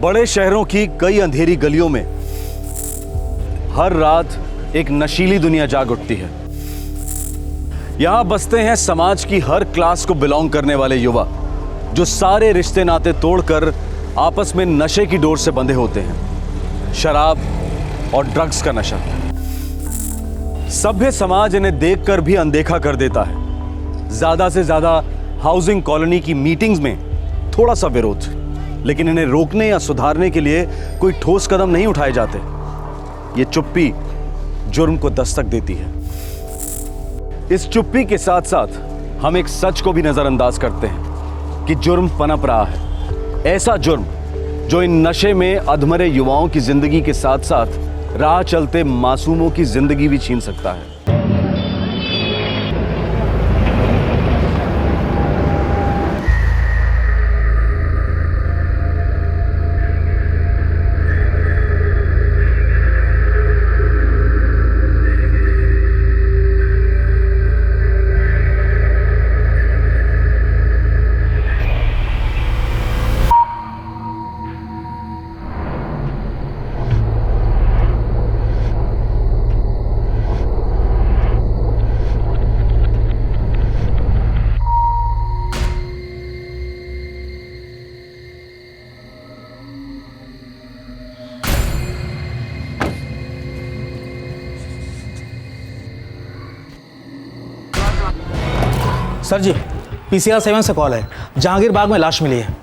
बड़े शहरों की कई अंधेरी गलियों में हर रात एक नशीली दुनिया जाग उठती है। यहां बसते हैं समाज की हर क्लास को बिलोंग करने वाले युवा, जो सारे रिश्ते नाते तोड़कर आपस में नशे की डोर से बंधे होते हैं, शराब और ड्रग्स का नशा। सभ्य समाज इन्हें देखकर भी अनदेखा कर देता है। ज्यादा से ज्यादा हाउसिंग कॉलोनी की मीटिंग्स में थोड़ा सा विरोध, लेकिन इन्हें रोकने या सुधारने के लिए कोई ठोस कदम नहीं उठाए जाते। ये चुप्पी जुर्म को दस्तक देती है। इस चुप्पी के साथ साथ हम एक सच को भी नजरअंदाज करते हैं कि जुर्म पनप रहा है। ऐसा जुर्म जो इन नशे में अधमरे युवाओं की जिंदगी के साथ साथ राह चलते मासूमों की जिंदगी भी छीन सकता है। सर जी, पीसीआर 7 से कॉल है। जहांगीर बाग में लाश मिली है।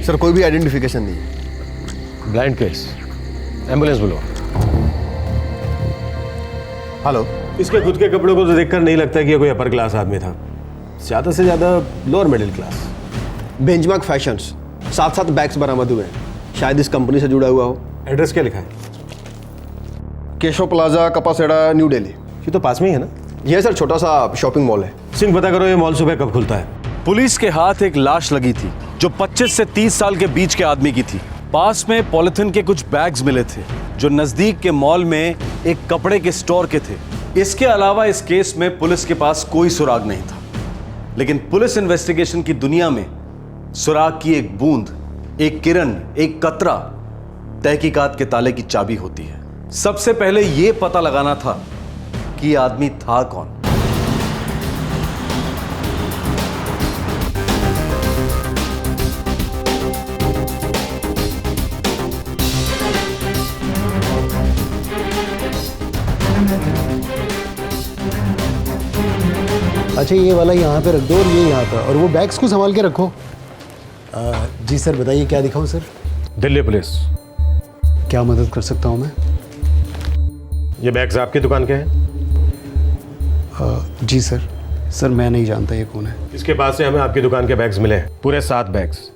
सर कोई भी आइडेंटिफिकेशन नहीं है। ब्लाइंड केस, एम्बुलेंस बुलवा। हेलो। इसके खुद के कपड़ों को तो देखकर नहीं लगता कि ये कोई अपर क्लास आदमी था। ज़्यादा से ज़्यादा lower middle class. Benchmark fashions, साथ साथ बैग्स बरामद हुए हैं। शायद इस कंपनी से जुड़ा हुआ हो। एड्रेस क्या लिखा है? Keshav plaza, Kapashera, new Delhi. ये तो पास में ही है ना? ये सर छोटा सा शॉपिंग मॉल है। सिंह, पता करो ये मॉल सुबह कब खुलता है। पुलिस के हाथ एक लाश लगी थी जो 25 से 30 साल के बीच के आदमी की थी। पास में पॉलिथीन के कुछ बैग्स मिले थे जो नजदीक के मॉल में एक कपड़े के स्टोर के थे। इसके अलावा इस केस में पुलिस के पास कोई सुराग नहीं था, लेकिन पुलिस इन्वेस्टिगेशन की दुनिया में सुराग की एक बूंद, एक किरण, एक कतरा तहकीकात के ताले की चाबी होती है। सबसे पहले यह पता लगाना था कि यह आदमी था कौन। अच्छा, ये वाला यहाँ पे रख दो और ये यहाँ पे, और वो बैग्स को संभाल के रखो। जी सर, बताइए क्या दिखाऊं सर? दिल्ली पुलिस। क्या मदद कर सकता हूँ मैं? ये बैग्स आपकी दुकान के हैं? जी सर। सर मैं नहीं जानता ये कौन है। इसके पास से हमें आपकी दुकान के बैग्स मिले हैं, पूरे 7 बैग्स।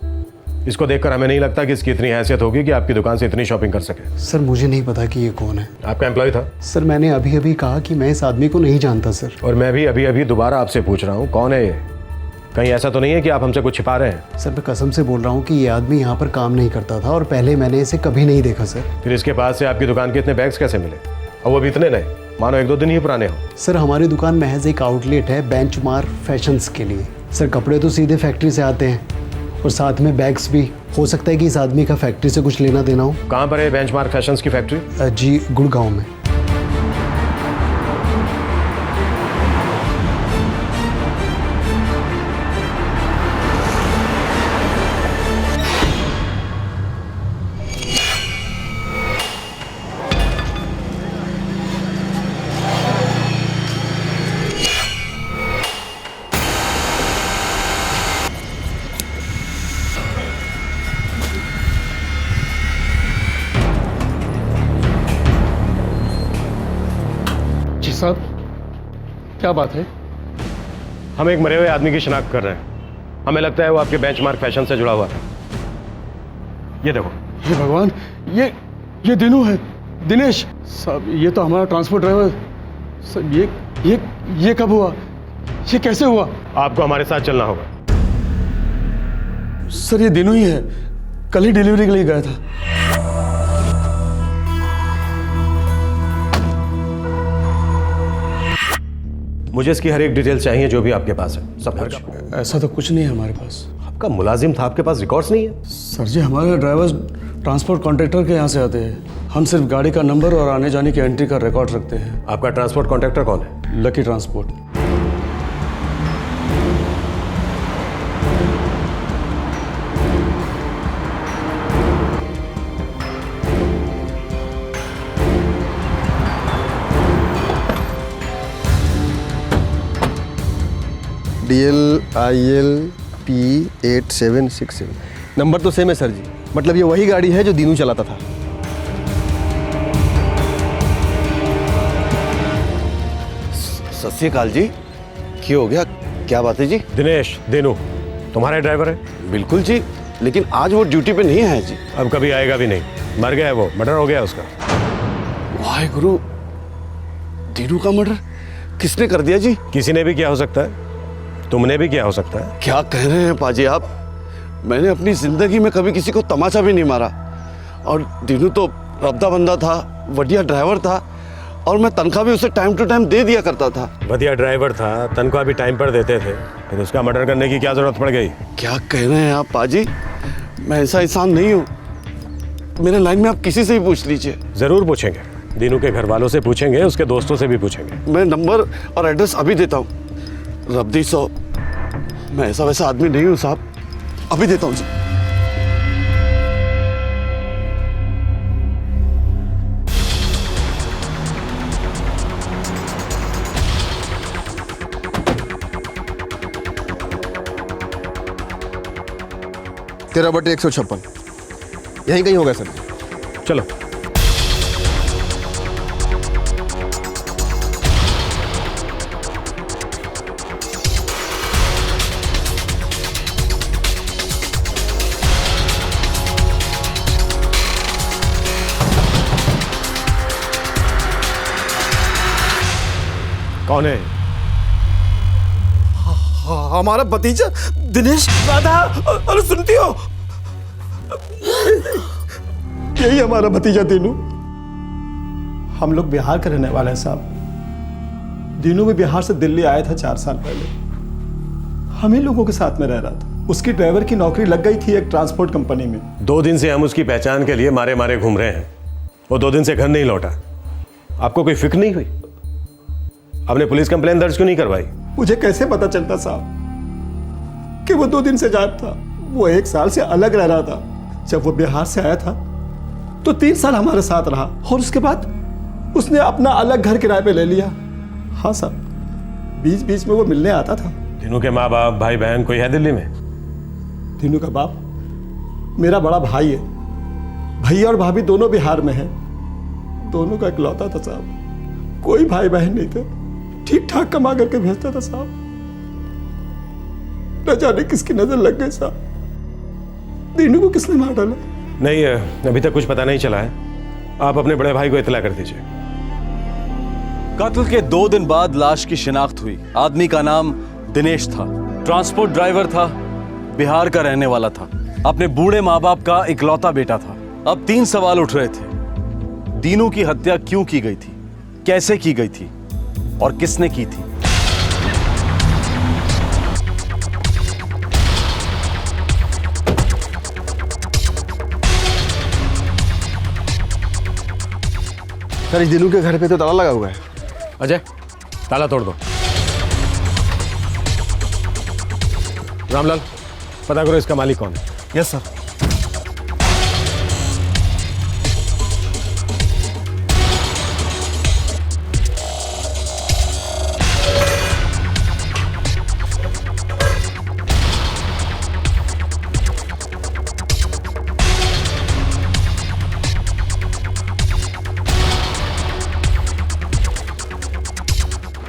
इसको देखकर हमें नहीं लगता कि इसकी इतनी हैसियत होगी कि आपकी दुकान से इतनी शॉपिंग कर सके। सर मुझे नहीं पता कि ये कौन है। आपका एम्प्लॉय था? सर मैंने अभी अभी कहा कि मैं इस आदमी को नहीं जानता सर। और मैं भी अभी अभी दोबारा आपसे पूछ रहा हूँ, कौन है ये? कहीं ऐसा तो नहीं है कि आप हमसे कुछ छिपा रहे हैं? सर मैं कसम से बोल रहा हूँ कि ये आदमी यहाँ पर काम नहीं करता था और पहले मैंने इसे कभी नहीं देखा सर। फिर इसके पास से आपकी दुकान के इतने बैग्स कैसे मिले, और वो भी इतने नए, मानो 1-2 दिन ही पुराने हो? सर हमारी दुकान महज एक आउटलेट है बेंचमार्क फैशंस के लिए। सर कपड़े तो सीधे फैक्ट्री से आते हैं और साथ में बैग्स भी। हो सकता है कि इस आदमी का फैक्ट्री से कुछ लेना देना हो। कहाँ पर है बेंचमार्क फैशंस की फैक्ट्री? जी गुड़गांव में। साहब क्या बात है? हम एक मरे हुए आदमी की शिनाख्त कर रहे हैं। हमें लगता है वो आपके बेंचमार्क फैशन से जुड़ा हुआ था। ये देखो। हे भगवान, ये दिनू है, दिनेश साहब। ये तो हमारा ट्रांसपोर्ट ड्राइवर सर। ये कब हुआ? ये कैसे हुआ? आपको हमारे साथ चलना होगा। सर ये दिनू ही है, कल ही डिलीवरी के लिए गया था। मुझे इसकी हर एक डिटेल चाहिए जो भी आपके पास है, सब कुछ। ऐसा तो कुछ नहीं है हमारे पास। आपका मुलाजिम था, आपके पास रिकॉर्ड्स नहीं है? सर जी, हमारे ड्राइवर्स ट्रांसपोर्ट कॉन्ट्रैक्टर के यहाँ से आते हैं। हम सिर्फ गाड़ी का नंबर और आने जाने की एंट्री का रिकॉर्ड रखते हैं। आपका ट्रांसपोर्ट कॉन्ट्रैक्टर कौन है? Lucky transport. DLILP8767 नंबर तो सेम है सर जी। मतलब ये वही गाड़ी है जो दीनू चलाता था। सत श्री अकाल जी। क्या हो गया? क्या बात है जी? दिनेश, दिनू तुम्हारा ड्राइवर है? बिल्कुल जी, लेकिन आज वो ड्यूटी पे नहीं है जी। अब कभी आएगा भी नहीं। मर गया है वो, मर्डर हो गया उसका। वाहे गुरु, दीनू का मर्डर किसने कर दिया जी? किसी ने भी किया हो सकता है, तुमने भी किया हो सकता है। क्या कह रहे हैं पाजी आप? मैंने अपनी जिंदगी में कभी किसी को तमाचा भी नहीं मारा। और दीनू तो रब्दा बंदा था, बढ़िया ड्राइवर था, और मैं तनख्वाह भी उसे टाइम टू टाइम दे दिया करता था। बढ़िया ड्राइवर था, तनख्वाह भी टाइम पर देते थे, फिर उसका मर्डर करने की क्या जरूरत पड़ गई? क्या कह रहे हैं आप पाजी? मैं ऐसा इंसान नहीं हूँ। मेरे लाइन में आप किसी से भी पूछ लीजिए। जरूर पूछेंगे, दीनू के घर वालों से पूछेंगे, उसके दोस्तों से भी पूछेंगे। मैं नंबर और एड्रेस अभी देता हूँ। रब्दी सो, मैं ऐसा वैसा आदमी नहीं हूँ साहब। अभी देता हूँ जी। तेरह बटे 156 यहीं कहीं होगा सर। चलो। कौन है? हमारा भतीजा दिनेश। राधा, अरे सुनती हो? यही हमारा भतीजा दीनू। हम लोग बिहार के रहने वाले हैं साहब। दीनू भी बिहार से दिल्ली आया था 4 साल पहले। हम ही लोगों के साथ में रह रहा था। उसकी ड्राइवर की नौकरी लग गई थी एक ट्रांसपोर्ट कंपनी में। 2 दिन से हम उसकी पहचान के लिए मारे मारे घूम रहे हैं। वो 2 दिन से घर नहीं लौटा। आपको कोई फिक्र नहीं हुई? आपने पुलिस कंप्लेन दर्ज क्यों नहीं करवाई? मुझे कैसे पता चलता साहब कि वो 2 दिन से गायब था? वो 1 साल से अलग रह रहा था। जब वो बिहार से आया था तो 3 साल हमारे साथ रहा, और उसके बाद उसने अपना अलग घर किराए पे ले लिया। हाँ साहब, बीच बीच में वो मिलने आता था। दीनू के माँ बाप, भाई बहन कोई है दिल्ली में? दीनू का बाप मेरा बड़ा भाई है। भैया और भाभी दोनों बिहार में हैं। दोनों का इकलौता था साहब। कोई भाई बहन नहीं थे। ठीक ठाक कमा करके भेजता था साहब। न जाने किसकी नजर लग गई साहब। दीनू को किसने मार डाला? नहीं, अभी तक कुछ पता नहीं चला है। आप अपने बड़े भाई को इत्तला कर दीजिए। कत्ल के 2 दिन बाद लाश की शिनाख्त हुई। आदमी का नाम दिनेश था, ट्रांसपोर्ट ड्राइवर था, बिहार का रहने वाला था, अपने बूढ़े माँ बाप का इकलौता बेटा था। अब 3 सवाल उठ रहे थे। दीनू की हत्या क्यों की गई थी, कैसे की गई थी, और किसने की थी? सर इस दिनू के घर पे तो ताला लगा हुआ है। अजय, ताला तोड़ दो। रामलाल, पता करो इसका मालिक कौन है। Yes sir.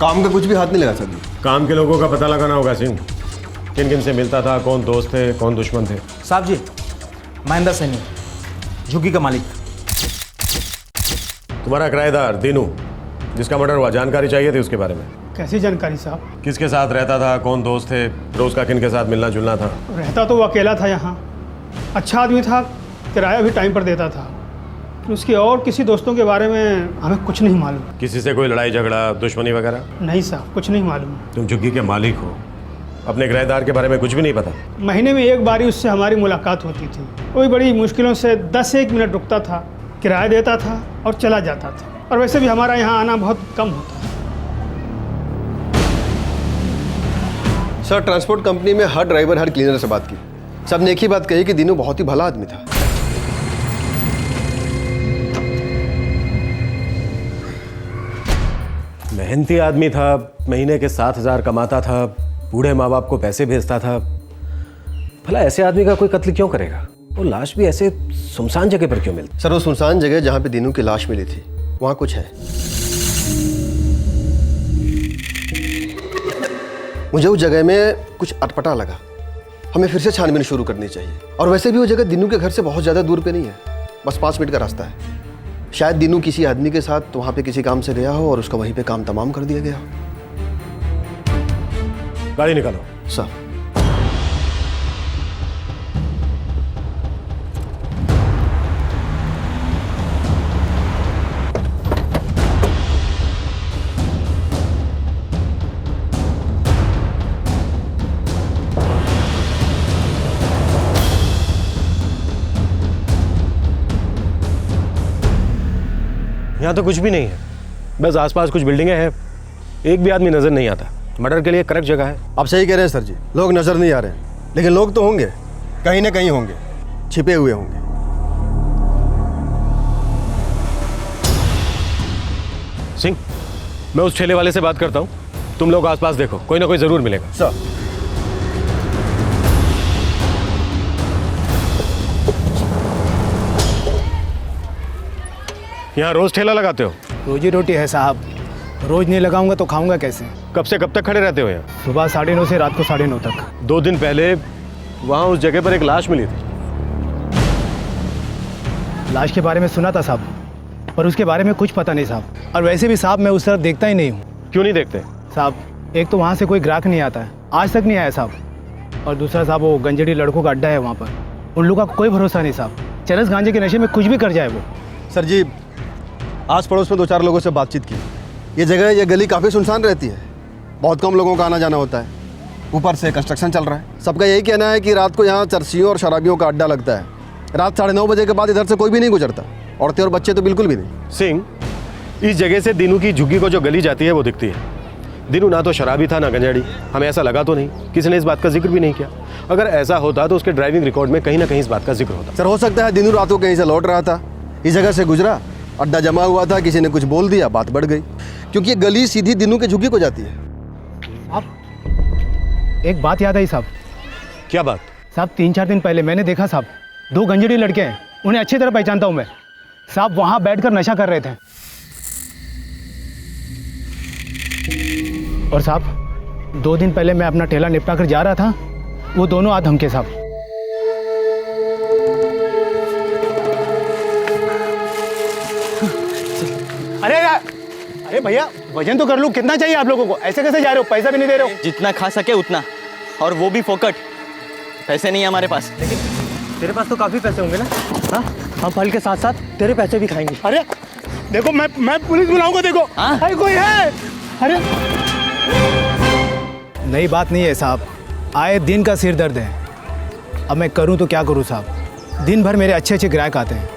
काम का कुछ भी हाथ नहीं लगा सर जी। काम के लोगों का पता लगाना होगा सिंह, किन किन से मिलता था, कौन दोस्त थे कौन दुश्मन थे। साहब जी, महेंद्र सैनी, झुग्गी का मालिक। तुम्हारा किराएदार दीनू, जिसका मर्डर हुआ, जानकारी चाहिए थी उसके बारे में। कैसी जानकारी साहब? किसके साथ रहता था, कौन दोस्त थे, रोज का किन के साथ मिलना जुलना था। रहता तो वो अकेला था यहाँ, अच्छा आदमी था, किराया भी टाइम पर देता था। फिर उसके और किसी दोस्तों के बारे में हमें कुछ नहीं मालूम। किसी से कोई लड़ाई झगड़ा, दुश्मनी वगैरह? नहीं साहब, कुछ नहीं मालूम। तुम झुग्गी के मालिक हो, अपने किराएदार के बारे में कुछ भी नहीं पता? महीने में एक बारी उससे हमारी मुलाकात होती थी। कोई बड़ी मुश्किलों से 10-1 मिनट रुकता था, किराया देता था और चला जाता था। और वैसे भी हमारा यहाँ आना बहुत कम होता है। सर, ट्रांसपोर्ट कंपनी में हर ड्राइवर हर क्लीनर से बात की, सब ने एक ही बात कही कि दीनू बहुत ही भला आदमी था। मेहनती आदमी था, महीने के 7,000 कमाता था, बूढ़े माँ बाप को पैसे भेजता था। भला ऐसे आदमी का कोई कत्ल क्यों करेगा? वो लाश भी ऐसे सुनसान जगह पर क्यों मिलती? सर, वो सुनसान जगह जहाँ पे दीनू की लाश मिली थी, वहाँ कुछ है। मुझे उस जगह में कुछ अटपटा लगा। हमें फिर से छानबीन शुरू करनी चाहिए। और वैसे भी वो जगह दीनू के घर से बहुत ज़्यादा दूर पे नहीं है, बस 5 मिनट का रास्ता है। शायद दीनू किसी आदमी के साथ वहाँ पे किसी काम से गया हो और उसका वहीं पे काम तमाम कर दिया गया हो। गाड़ी निकालो। सर, यहाँ तो कुछ भी नहीं है, बस आसपास कुछ बिल्डिंगें हैं, एक भी आदमी नजर नहीं आता। मर्डर के लिए करेक्ट जगह है। आप सही कह रहे हैं सर जी, लोग नजर नहीं आ रहे हैं, लेकिन लोग तो होंगे, कहीं ना कहीं होंगे, छिपे हुए होंगे। सिंह, मैं उस ठेले वाले से बात करता हूँ, तुम लोग आसपास देखो, कोई ना कोई जरूर मिलेगा। सर, यहाँ रोज ठेला लगाते हो? रोजी रोटी है साहब, रोज नहीं लगाऊंगा तो खाऊंगा कैसे? कब से कब तक खड़े रहते हो यहाँ? सुबह 9:30 से रात को 9:30 तक। 2 दिन पहले वहाँ उस जगह पर एक लाश मिली थी। लाश के बारे में सुना था साहब, पर उसके बारे में कुछ पता नहीं साहब। और वैसे भी साहब मैं उस तरफ देखता ही नहीं हूँ। क्यों नहीं देखते? साहब, एक तो वहाँ से कोई ग्राहक नहीं आता है, आज तक नहीं आया साहब। और दूसरा साहब, वो गंजेड़ी लड़कों का अड्डा है वहाँ पर, उन लोगों का कोई भरोसा नहीं साहब। चरस गांजे के नशे में कुछ भी कर जाए वो। सर जी, आस पड़ोस में 2-4 लोगों से बातचीत की। ये जगह, ये गली काफ़ी सुनसान रहती है, बहुत कम लोगों का आना जाना होता है। ऊपर से कंस्ट्रक्शन चल रहा है। सबका यही कहना है कि रात को यहाँ चरसियों और शराबियों का अड्डा लगता है। रात 9:30 बजे के बाद इधर से कोई भी नहीं गुजरता, औरतें और बच्चे तो बिल्कुल भी नहीं। सिंह, इस जगह से दीनू की झुग्गी को जो गली जाती है वो दिखती है। दीनू ना तो शराबी था ना गंजेड़ी, हमें ऐसा लगा तो नहीं, किसी ने इस बात का जिक्र भी नहीं किया। अगर ऐसा होता तो उसके ड्राइविंग रिकॉर्ड में कहीं ना कहीं इस बात का जिक्र होता। सर, हो सकता है दीनू रात को कहीं से लौट रहा था, इस जगह से गुजरा, अड्डा जमा हुआ था, किसी ने कुछ बोल दिया, बात बढ़ गई, क्योंकि ये गली सीधी दीनू के झुग्गी को जाती है। साहब, एक बात याद आई साहब। क्या बात? साहब, 3-4 दिन पहले मैंने देखा साहब, 2 गंजेड़ी लड़के हैं, उन्हें अच्छी तरह पहचानता हूँ मैं साहब, वहाँ बैठकर नशा कर रहे थे। और साहब, 2 दिन पहले मैं अपना ठेला निपटा कर जा रहा था, वो दोनों आ धमके साहब। अरे भैया, वजन तो कर लूँ, कितना चाहिए आप लोगों को? ऐसे कैसे जा रहे हो, पैसा भी नहीं दे रहे हो? जितना खा सके उतना, और वो भी फोकट। पैसे नहीं है हमारे पास। लेकिन तेरे पास तो काफ़ी पैसे होंगे ना? हाँ, हम फल के साथ साथ तेरे पैसे भी खाएंगे। अरे देखो, मैं पुलिस बुलाऊंगा, देखो। हाँ? अरे कोई है? अरे नई बात नहीं है साहब, आए दिन का सिर दर्द है। अब मैं करूं तो क्या करूं साहब, दिन भर मेरे अच्छे अच्छे ग्राहक आते हैं,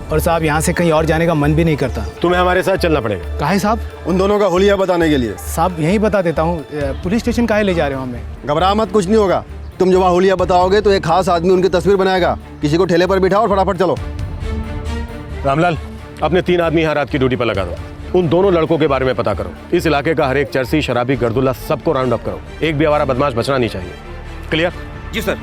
और साहब यहाँ से कहीं और जाने का मन भी नहीं करता। तुम्हें हमारे साथ चलना पड़ेगा। काहे साहब? उन दोनों का हुलिया बताने के लिए। साहब यहीं बता देता हूँ, पुलिस स्टेशन काहे ले जा रहे हो हमें? घबरा मत, कुछ नहीं होगा। तुम जो वहाँ हुलिया बताओगे तो एक खास आदमी उनकी तस्वीर बनाएगा, किसी को ठेले पर बिठाओ और फटाफट चलो। रामलाल, अपने 3 आदमी यहाँ रात की ड्यूटी पर लगा दो। उन दोनों लड़कों के बारे में पता करो। इस इलाके का हर एक चरसी, शराबी, गर्दुल्ला, सबको राउंड अप करो। एक भी आवारा बदमाश बचना नहीं चाहिए। क्लियर? जी सर।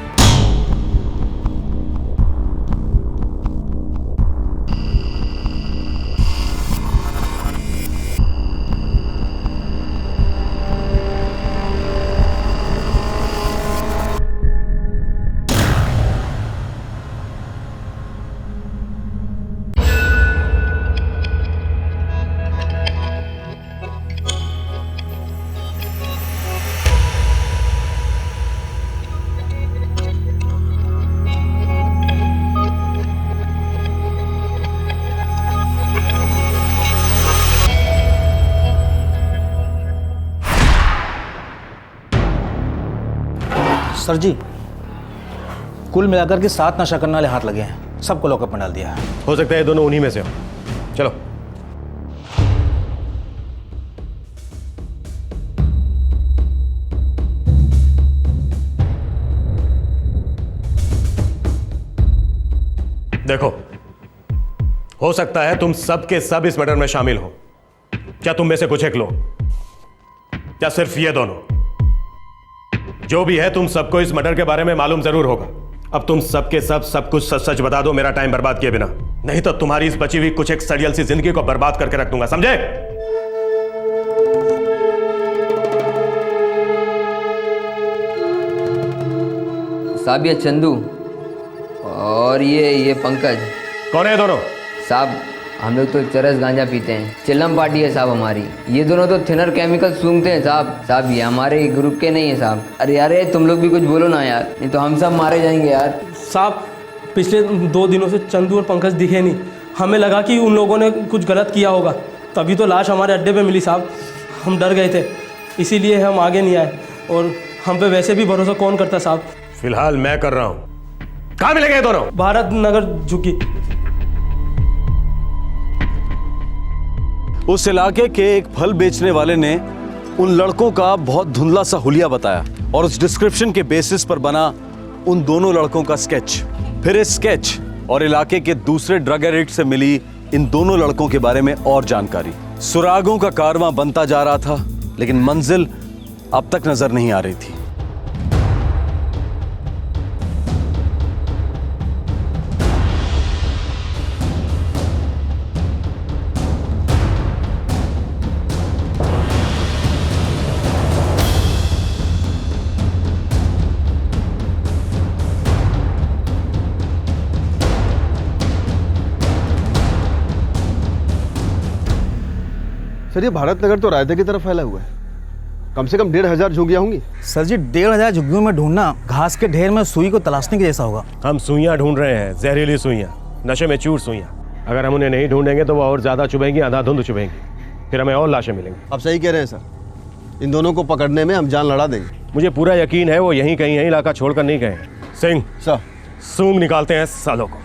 सर जी, कुल मिलाकर के 7 नशा करने वाले हाथ लगे हैं, सबको लॉकअप में डाल दिया है। हो सकता है ये दोनों उन्हीं में से हो। चलो। देखो, हो सकता है तुम सब के सब इस मर्डर में शामिल हो। क्या तुम में से कुछ एक लोग, या सिर्फ ये दोनों? जो भी है, तुम सबको इस मर्डर के बारे में मालूम जरूर होगा। अब तुम सब के सब कुछ सच सच बता दो, मेरा टाइम बर्बाद किए बिना, नहीं तो तुम्हारी इस बची हुई कुछ एक सड़ियल सी जिंदगी को बर्बाद करके रख दूंगा, समझे? साहब ये चंदू और ये पंकज। कौन है दोनों? साहब हम लोग तो चरस गांजा पीते हैं, चिल्लम पार्टी है साहब हमारी। ये दोनों तो थिनर केमिकल सूंघते हैं साहब ये हमारे ग्रुप के नहीं है साहब। अरे यार तुम लोग भी कुछ बोलो ना यार, नहीं तो हम सब मारे जाएंगे यार। साहब पिछले 2 दिनों से चंदू और पंकज दिखे नहीं, हमें लगा कि उन लोगों ने कुछ गलत किया होगा, तभी तो लाश हमारे अड्डे पे मिली साहब। हम डर गए थे, इसीलिए हम आगे नहीं आए, और हम पे वैसे भी भरोसा कौन करता साहब। फिलहाल मैं कर रहा हूं। कहां मिलेंगे दोनों? भारत नगर झुग्गी। उस इलाके के एक फल बेचने वाले ने उन लड़कों का बहुत धुंधला सा हुलिया बताया, और उस डिस्क्रिप्शन के बेसिस पर बना उन दोनों लड़कों का स्केच। फिर इस स्केच और इलाके के दूसरे ड्रग एडिक्ट से मिली इन दोनों लड़कों के बारे में और जानकारी। सुरागों का कारवां बनता जा रहा था, लेकिन मंजिल अब तक नजर नहीं आ रही थी। सर ये भारत नगर तो रायते की तरफ फैला हुआ है, कम से कम 1500 झुग्गियां होंगी। सर जी 1500 झुग्गियों में ढूंढना घास के ढेर में सुई को तलाशने के जैसा होगा। हम सुइयां ढूंढ रहे हैं, जहरीली सुइयां, नशे में चूर सुइयां। अगर हम उन्हें नहीं ढूंढेंगे तो वो और ज्यादा चुभेंगी, अंधाधुंध चुभेंगी, फिर हमें और लाशें मिलेंगी। आप सही कह रहे हैं सर, इन दोनों को पकड़ने में हम जान लड़ा देंगे। मुझे पूरा यकीन है वो यहीं कहीं इलाका छोड़कर नहीं गए। सिंह सर, सूंघ निकालते हैं सालों को।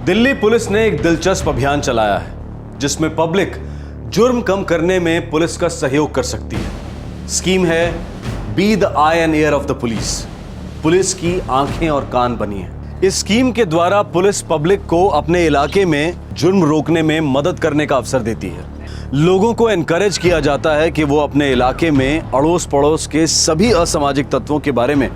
दिल्ली पुलिस ने एक दिलचस्प अभियान चलाया है, जिसमें पब्लिक जुर्म कम करने में पुलिस का सहयोग कर सकती है। स्कीम है be the I and year of the police. Police की आंखें और कान बनिए। इस स्कीम के द्वारा पुलिस पब्लिक को अपने इलाके में जुर्म रोकने में मदद करने का अवसर देती है। लोगों को एनकरेज किया जाता है कि वो अपने इलाके में अड़ोस पड़ोस के सभी असामाजिक तत्वों के बारे में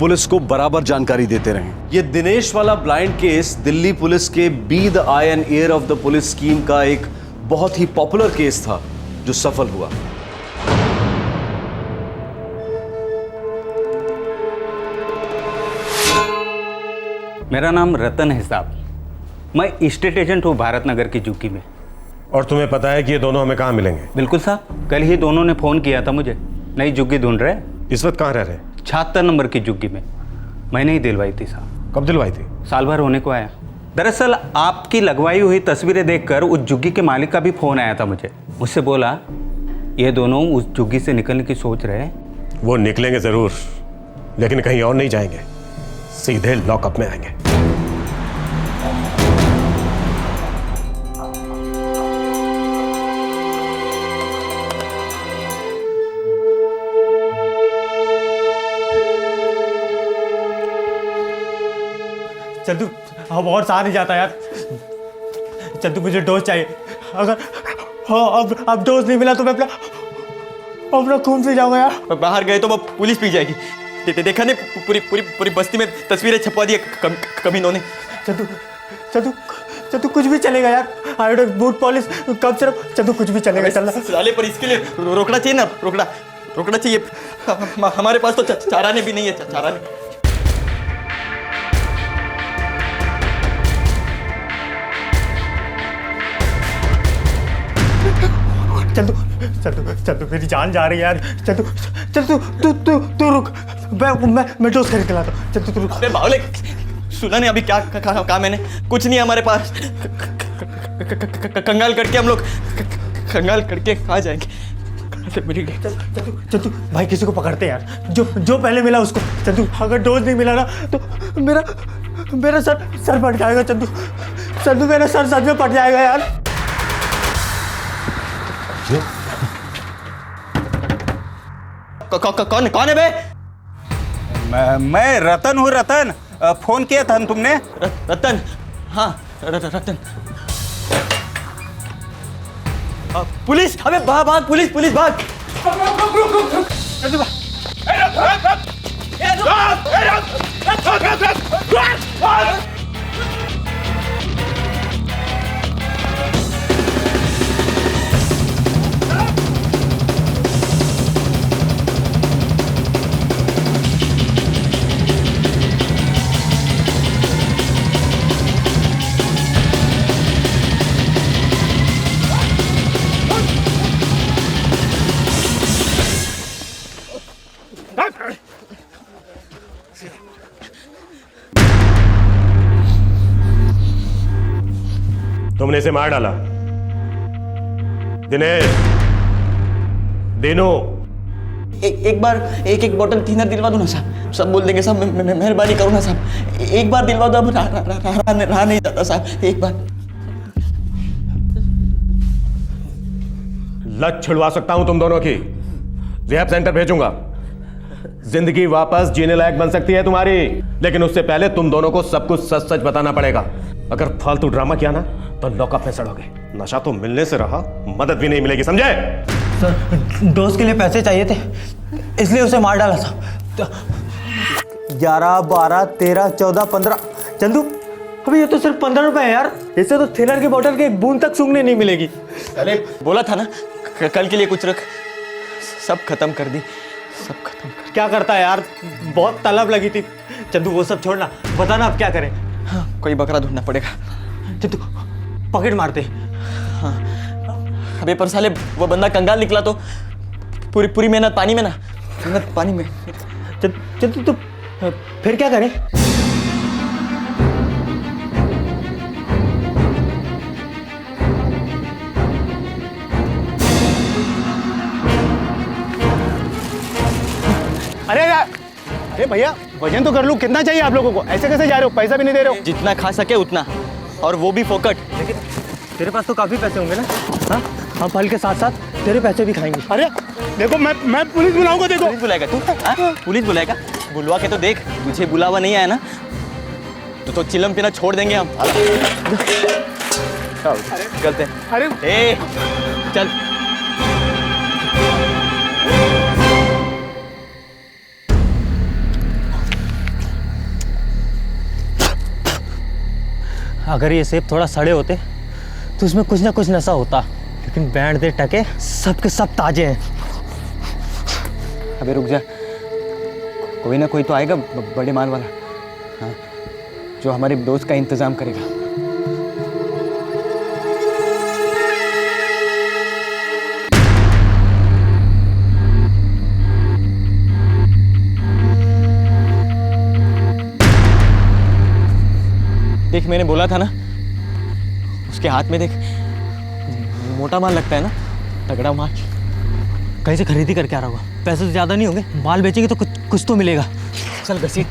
पुलिस को बराबर जानकारी देते रहें। ये दिनेश वाला ब्लाइंड केस दिल्ली पुलिस के be the I and year of the police scheme का एक बहुत ही पॉपुलर केस था, जो सफल हुआ। मेरा नाम रतन है साहब, मैं स्टेट एजेंट हूँ भारत नगर की झुग्गी में। और तुम्हें पता है कि ये दोनों हमें कहाँ मिलेंगे? बिल्कुल साहब, कल ही दोनों ने फ़ोन किया था मुझे, नई झुग्गी ढूंढ रहे। इस वक्त कहाँ रह रहे? 76 नंबर की झुग्गी में। मैंने ही दिलवाई थी साहब। कब दिलवाई थी? साल भर होने को आया। दरअसल आपकी लगवाई हुई तस्वीरें देखकर उस झुग्गी के मालिक का भी फ़ोन आया था मुझसे बोला ये दोनों उस झुग्गी से निकलने की सोच रहे हैं। वो निकलेंगे ज़रूर, लेकिन कहीं और नहीं जाएंगे, सीधे लॉकअप में आएंगे। चंदू अब और सहा नहीं जाता यार। चंदू मुझे डोज चाहिए, अगर हाँ अब डोज नहीं मिला तो मैं अपना खून पी जाऊंगा यार। बाहर गए तो वो पुलिस पी जाएगी। देखा नहीं, पूरी बस्ती में तस्वीरें छपवा दी कमीनों ने। चंदू कुछ भी चलेगा यार। आयोडन बूट पॉलिश कब सिर्फ चंदू कुछ भी चलेगा। चलना साले, पर इसके लिए रोकना चाहिए ना, रोकना चाहिए। हमारे पास तो चाराने भी नहीं है, चाराने। चंदू चंदू चंदू मेरी जान जा रही है यार। चंदू चंदू तू तू तू रुक, मैं डोज खरीद के लाता हूँ। चंदू तू रुक। अबे बावले, सुना नहीं अभी क्या कहा मैंने? कुछ नहीं है हमारे पास। कंगाल करके हम लोग कंगाल करके खा जाएंगे। चंदू भाई किसी को पकड़ते यार, जो पहले मिला उसको। चंदू अगर डोज नहीं मिला ना तो मेरा सर फट जाएगा। चंदू मेरा सर सच में फट जाएगा यार। कौन है बे? मैं रतन हूँ। रतन, फोन किया था तुमने? रतन, हाँ रतन। पुलिस, अबे भाग पुलिस भाग। तुमने इसे मार डाला। दिनेश, दिनू, एक बार एक बोतल थिनर दिलवा दो ना साहब। सब बोल देंगे साहब, मेहरबानी करो ना साहब। एक बार दिलवा दो, अब रहा नहीं जाता साहब। एक बार लत छुड़वा सकता हूं तुम दोनों की। रिहैब सेंटर भेजूंगा। जिंदगी वापस जीने लायक बन सकती है तुम्हारी, लेकिन उससे पहले तुम दोनों को सब कुछ सच सच बताना पड़ेगा। अगर फालतू ड्रामा किया ना तो लॉकअप में सड़ोगे। नशा तो मिलने से रहा, मदद भी नहीं मिलेगी, समझे? सर डोज के लिए पैसे चाहिए थे, इसलिए उसे मार डाला था। 11, 12, 13, 14, 15। चंदू अभी ये तो सिर्फ 15 रुपए है यार। इससे तो थिनर की बोतल की एक बूंद तक सूंघने नहीं मिलेगी। अरे बोला था ना कल के लिए कुछ रख। सब खत्म कर दी, सब खत्म कर। क्या करता है यार, बहुत तलब लगी थी। चंदू वो सब छोड़ना, बताना अब क्या करें। हाँ, कोई बकरा ढूंढना पड़ेगा। चंदू पॉकेट मारते। हाँ अबे पर साले वो बंदा कंगाल निकला तो पूरी मेहनत पानी में ना। मेहनत पानी में। चंदू तो फिर क्या करें? अरे भैया वजन तो कर लूं। कितना चाहिए आप लोगों को? ऐसे कैसे जा रहे हो? पैसा भी नहीं दे रहे हो। जितना खा सके उतना, और वो भी फोकट। लेकिन तेरे पास तो काफी पैसे होंगे ना? हाँ हम फल के साथ साथ तेरे पैसे भी खाएंगे। अरे देखो मैं पुलिस बुलाऊंगा। देखो पुलिस बुलाएगा तू? हाँ? पुलिस बुलाएगा? बुलवा के तो देख, तुझे बुलावा नहीं आया ना तो चिलम पीना छोड़ देंगे हम। चलते हैं। अरे ए चल। अगर ये सेब थोड़ा सड़े होते तो उसमें कुछ ना कुछ नशा होता, लेकिन बैंड दे टके सब के सब ताजे हैं। अबे रुक जा, कोई ना कोई तो आएगा बड़े माल वाला। हाँ, जो हमारे दोस्त का इंतजाम करेगा। देख मैंने बोला था ना, उसके हाथ में देख मोटा माल लगता है ना, तगड़ा माल। कहीं से खरीदी करके आ रहा होगा। पैसे तो ज़्यादा नहीं होंगे, माल बेचेंगे तो कुछ तो मिलेगा। चल घसीट।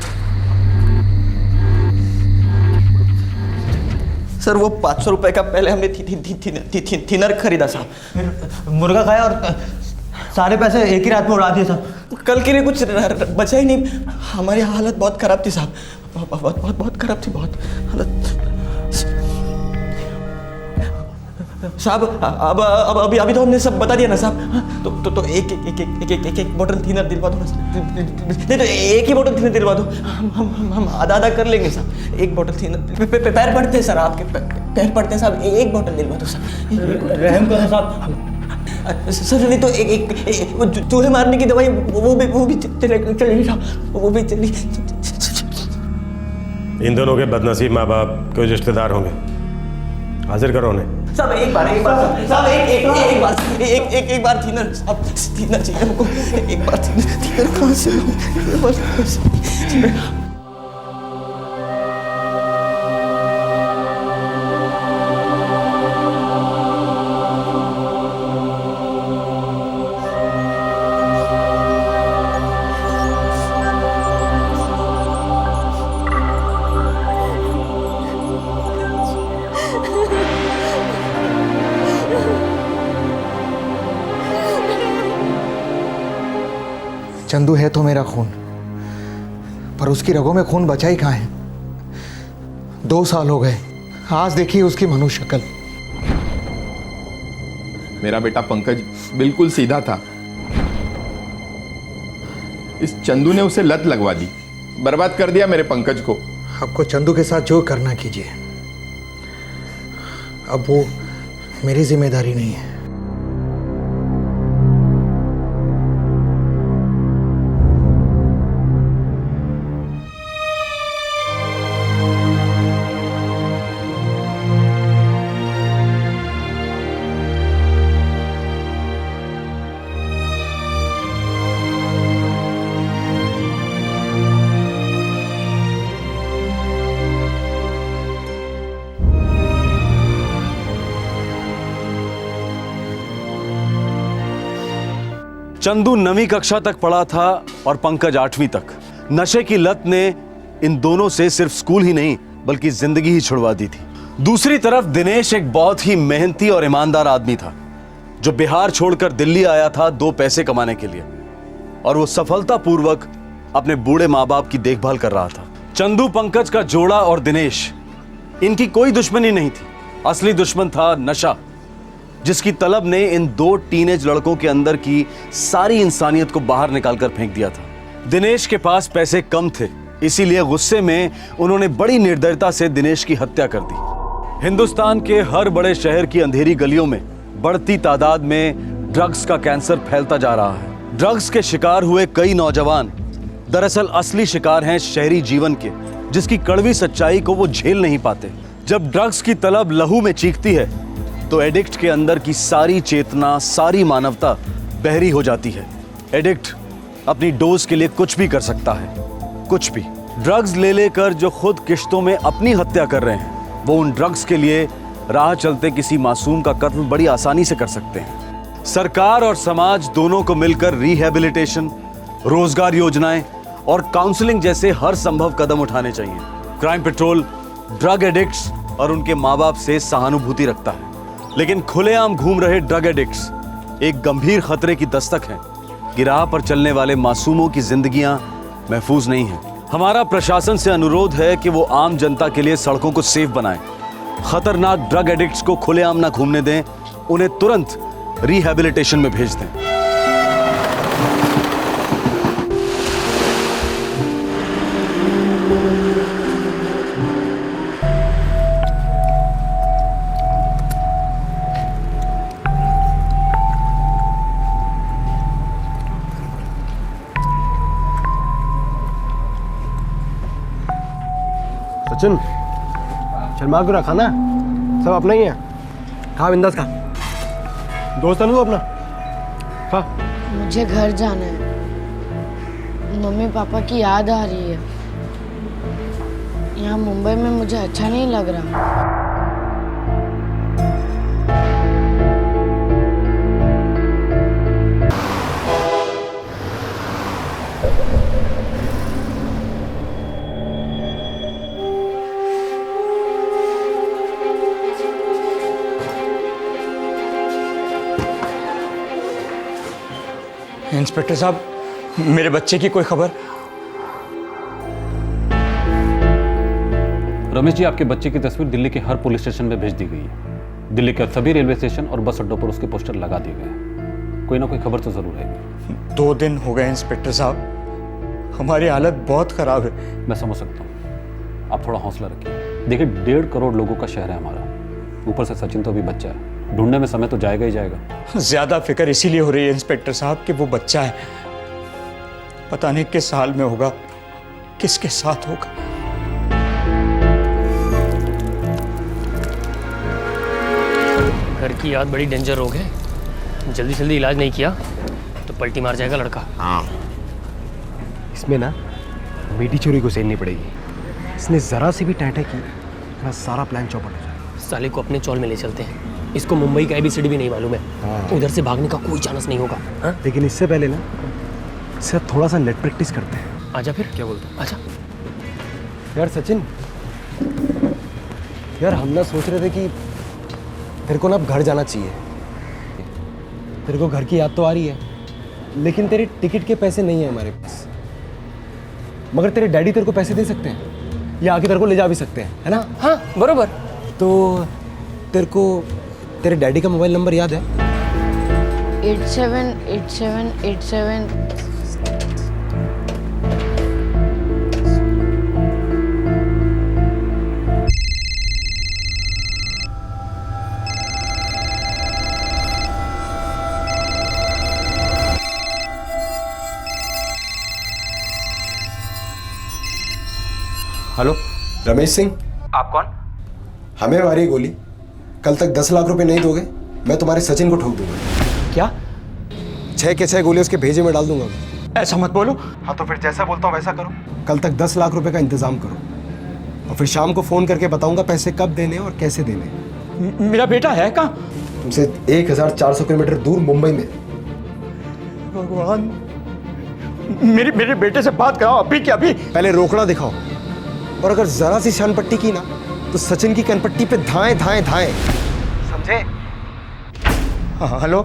सर वो 500 रुपए का पहले हमने थिनर खरीदा साहब। मुर्गा खाया और सारे पैसे एक ही रात में उड़ा दिए साहब। कल के लिए कुछ बचा ही नहीं। हमारी हालत बहुत खराब थी साहब, बहुत खराब थी, बहुत हालत। साहब अब अभी तो हमने सब बता दिया ना साहब। तो एक बोतल थिनर दिलवा दो ना। नहीं तो एक ही बोतल थिनर दिलवा दो, हम आधा कर लेंगे साहब। एक बोतल थिनर। पैर पड़ते हैं सर, आपके पैर पड़ते हैं साहब। एक बोतल दिलवा दो साहब। रहम करो साहब। सर नहीं तो एक वो चूहे मारने की दवाई वो भी चलेगी साहब, वो भी चली। इन दोनों के बदनसीब माँ बाप कोई रिश्तेदार होंगे, हाजिर करो उन्हें। साहब एक बार साहब एक बार थिनर साहब, थिनर चाहिए हमको, एक बार थिनर कहाँ से लूं? चंदू है तो मेरा खून, पर उसकी रगों में खून बचा ही कहाँ है। 2 साल हो गए, आज देखिए उसकी मनुष्य शक्ल। मेरा बेटा पंकज बिल्कुल सीधा था। इस चंदू ने उसे लत लगवा दी, बर्बाद कर दिया मेरे पंकज को। आपको चंदू के साथ जो करना कीजिए, अब वो मेरी जिम्मेदारी नहीं है। चंदू 9वीं कक्षा तक पढ़ा था और पंकज 8वीं तक। नशे की लत ने इन दोनों से सिर्फ स्कूल ही नहीं बल्कि जिंदगी ही छुड़वा दी थी। दूसरी तरफ दिनेश एक बहुत ही मेहनती और ईमानदार आदमी था जो बिहार छोड़कर दिल्ली आया था 2 पैसे कमाने के लिए, और वो सफलतापूर्वक अपने बूढ़े माँ बाप की देखभाल कर रहा था। चंदू पंकज का जोड़ा और दिनेश, इनकी कोई दुश्मनी नहीं थी। असली दुश्मन था नशा, जिसकी तलब ने इन 2 टीनेज लड़कों के अंदर की सारी इंसानियत को बाहर निकालकर फेंक दिया था। दिनेश के पास पैसे कम थे, इसीलिए गुस्से में उन्होंने बड़ी निर्दयता से दिनेश की हत्या कर दी। हिंदुस्तान के हर बड़े शहर की अंधेरी गलियों में बढ़ती तादाद में ड्रग्स का कैंसर फैलता जा रहा है। ड्रग्स के शिकार हुए कई नौजवान दरअसल असली शिकार हैं शहरी जीवन के, जिसकी कड़वी सच्चाई को वो झेल नहीं पाते। जब ड्रग्स की तलब लहू में चीखती है तो एडिक्ट के अंदर की सारी चेतना, सारी मानवता बहरी हो जाती है। एडिक्ट अपनी डोज के लिए कुछ भी कर सकता है, कुछ भी। ड्रग्स ले लेकर जो खुद किश्तों में अपनी हत्या कर रहे हैं, वो उन ड्रग्स के लिए राह चलते किसी मासूम का कत्ल बड़ी आसानी से कर सकते हैं। सरकार और समाज दोनों को मिलकर रिहैबिलिटेशन, रोजगार योजनाएं और काउंसलिंग जैसे हर संभव कदम उठाने चाहिए। क्राइम पेट्रोल ड्रग एडिक्ट्स और उनके माँ बाप से सहानुभूति रखता है, लेकिन खुलेआम घूम रहे ड्रग एडिक्ट्स एक गंभीर खतरे की दस्तक हैं कि राह पर चलने वाले मासूमों की जिंदगियां महफूज नहीं हैं। हमारा प्रशासन से अनुरोध है कि वो आम जनता के लिए सड़कों को सेफ बनाएं, खतरनाक ड्रग एडिक्ट्स को खुलेआम ना घूमने दें, उन्हें तुरंत रिहैबिलिटेशन में भेज दें। सचिन, चल मार को रखा ना, सब अपना ही है। हाँ बिंदास खा, दोस्त है ना तू अपना, खा। मुझे घर जाना है, मम्मी पापा की याद आ रही है। यहाँ मुंबई में मुझे अच्छा नहीं लग रहा। इंस्पेक्टर साहब, मेरे बच्चे की कोई खबर? रमेश जी, आपके बच्चे की तस्वीर दिल्ली के हर पुलिस स्टेशन में भेज दी गई है। दिल्ली के सभी रेलवे स्टेशन और बस अड्डों पर उसके पोस्टर लगा दिए गए हैं। कोई ना कोई खबर तो जरूर है। 2 दिन हो गए इंस्पेक्टर साहब, हमारी हालत बहुत खराब है। मैं समझ सकता हूँ, आप थोड़ा हौसला रखिए। देखिए, 1.5 करोड़ लोगों का शहर है हमारा, ऊपर से सचिन तो अभी बच्चा है, ढूंढने में समय तो जाएगा ही जाएगा। ज्यादा फिक्र इसीलिए हो रही है इंस्पेक्टर साहब कि वो बच्चा है, पता नहीं किस हाल में होगा, किसके साथ होगा। घर की याद बड़ी डेंजर रोग है, जल्दी जल्दी इलाज नहीं किया तो पलटी मार जाएगा लड़का। हाँ, इसमें ना मीठी चोरी को सेलनी पड़ेगी। इसने जरा सी भी टैंटे की, मेरा सारा प्लान चौपट हो जाएगा। साले को अपने चौल में ले चलते हैं, इसको मुंबई का ABCD भी नहीं मालूम है, उधर से भागने का कोई चांस नहीं होगा। हाँ? लेकिन इससे पहले ना इससे थोड़ा सा नेट प्रैक्टिस करते हैं। आजा फिर। क्या बोलते हो? आजा। यार सचिन, यार हम ना सोच रहे थे कि तेरे को ना अब घर जाना चाहिए। तेरे को घर की याद तो आ रही है, लेकिन तेरे टिकट के पैसे नहीं है हमारे पास। मगर तेरे डैडी तेरे को पैसे दे सकते हैं या आके तेरे को ले जा भी सकते हैं, है ना? हाँ बरोबर। तो तेरे को तेरे डैडी का मोबाइल नंबर याद है? 878787। हेलो, रमेश सिंह। आप कौन? हमें मारी गोली, कल तक 10 लाख रुपए नहीं दोगे मैं तुम्हारे सचिन को ठोक दूंगा। क्या? 6 के 6 गोली उसके भेजे में डाल दूंगा। ऐसा मत बोलो। हाँ तो फिर जैसा बोलता हूँ वैसा करो। कल तक 10 लाख रुपए का इंतजाम करो और फिर शाम को फोन करके बताऊंगा पैसे कब देने और कैसे देने। मेरा बेटा है कहाँ? तुमसे 1400 किलोमीटर दूर मुंबई में। भगवान, मेरे बेटे से बात कराओ अभी के अभी। पहले रोकना दिखाओ, और अगर जरा सी शान पट्टी की ना तो सचिन की कनपट्टी पे धाएं धाएं धाएं, समझे? हाँ हेलो,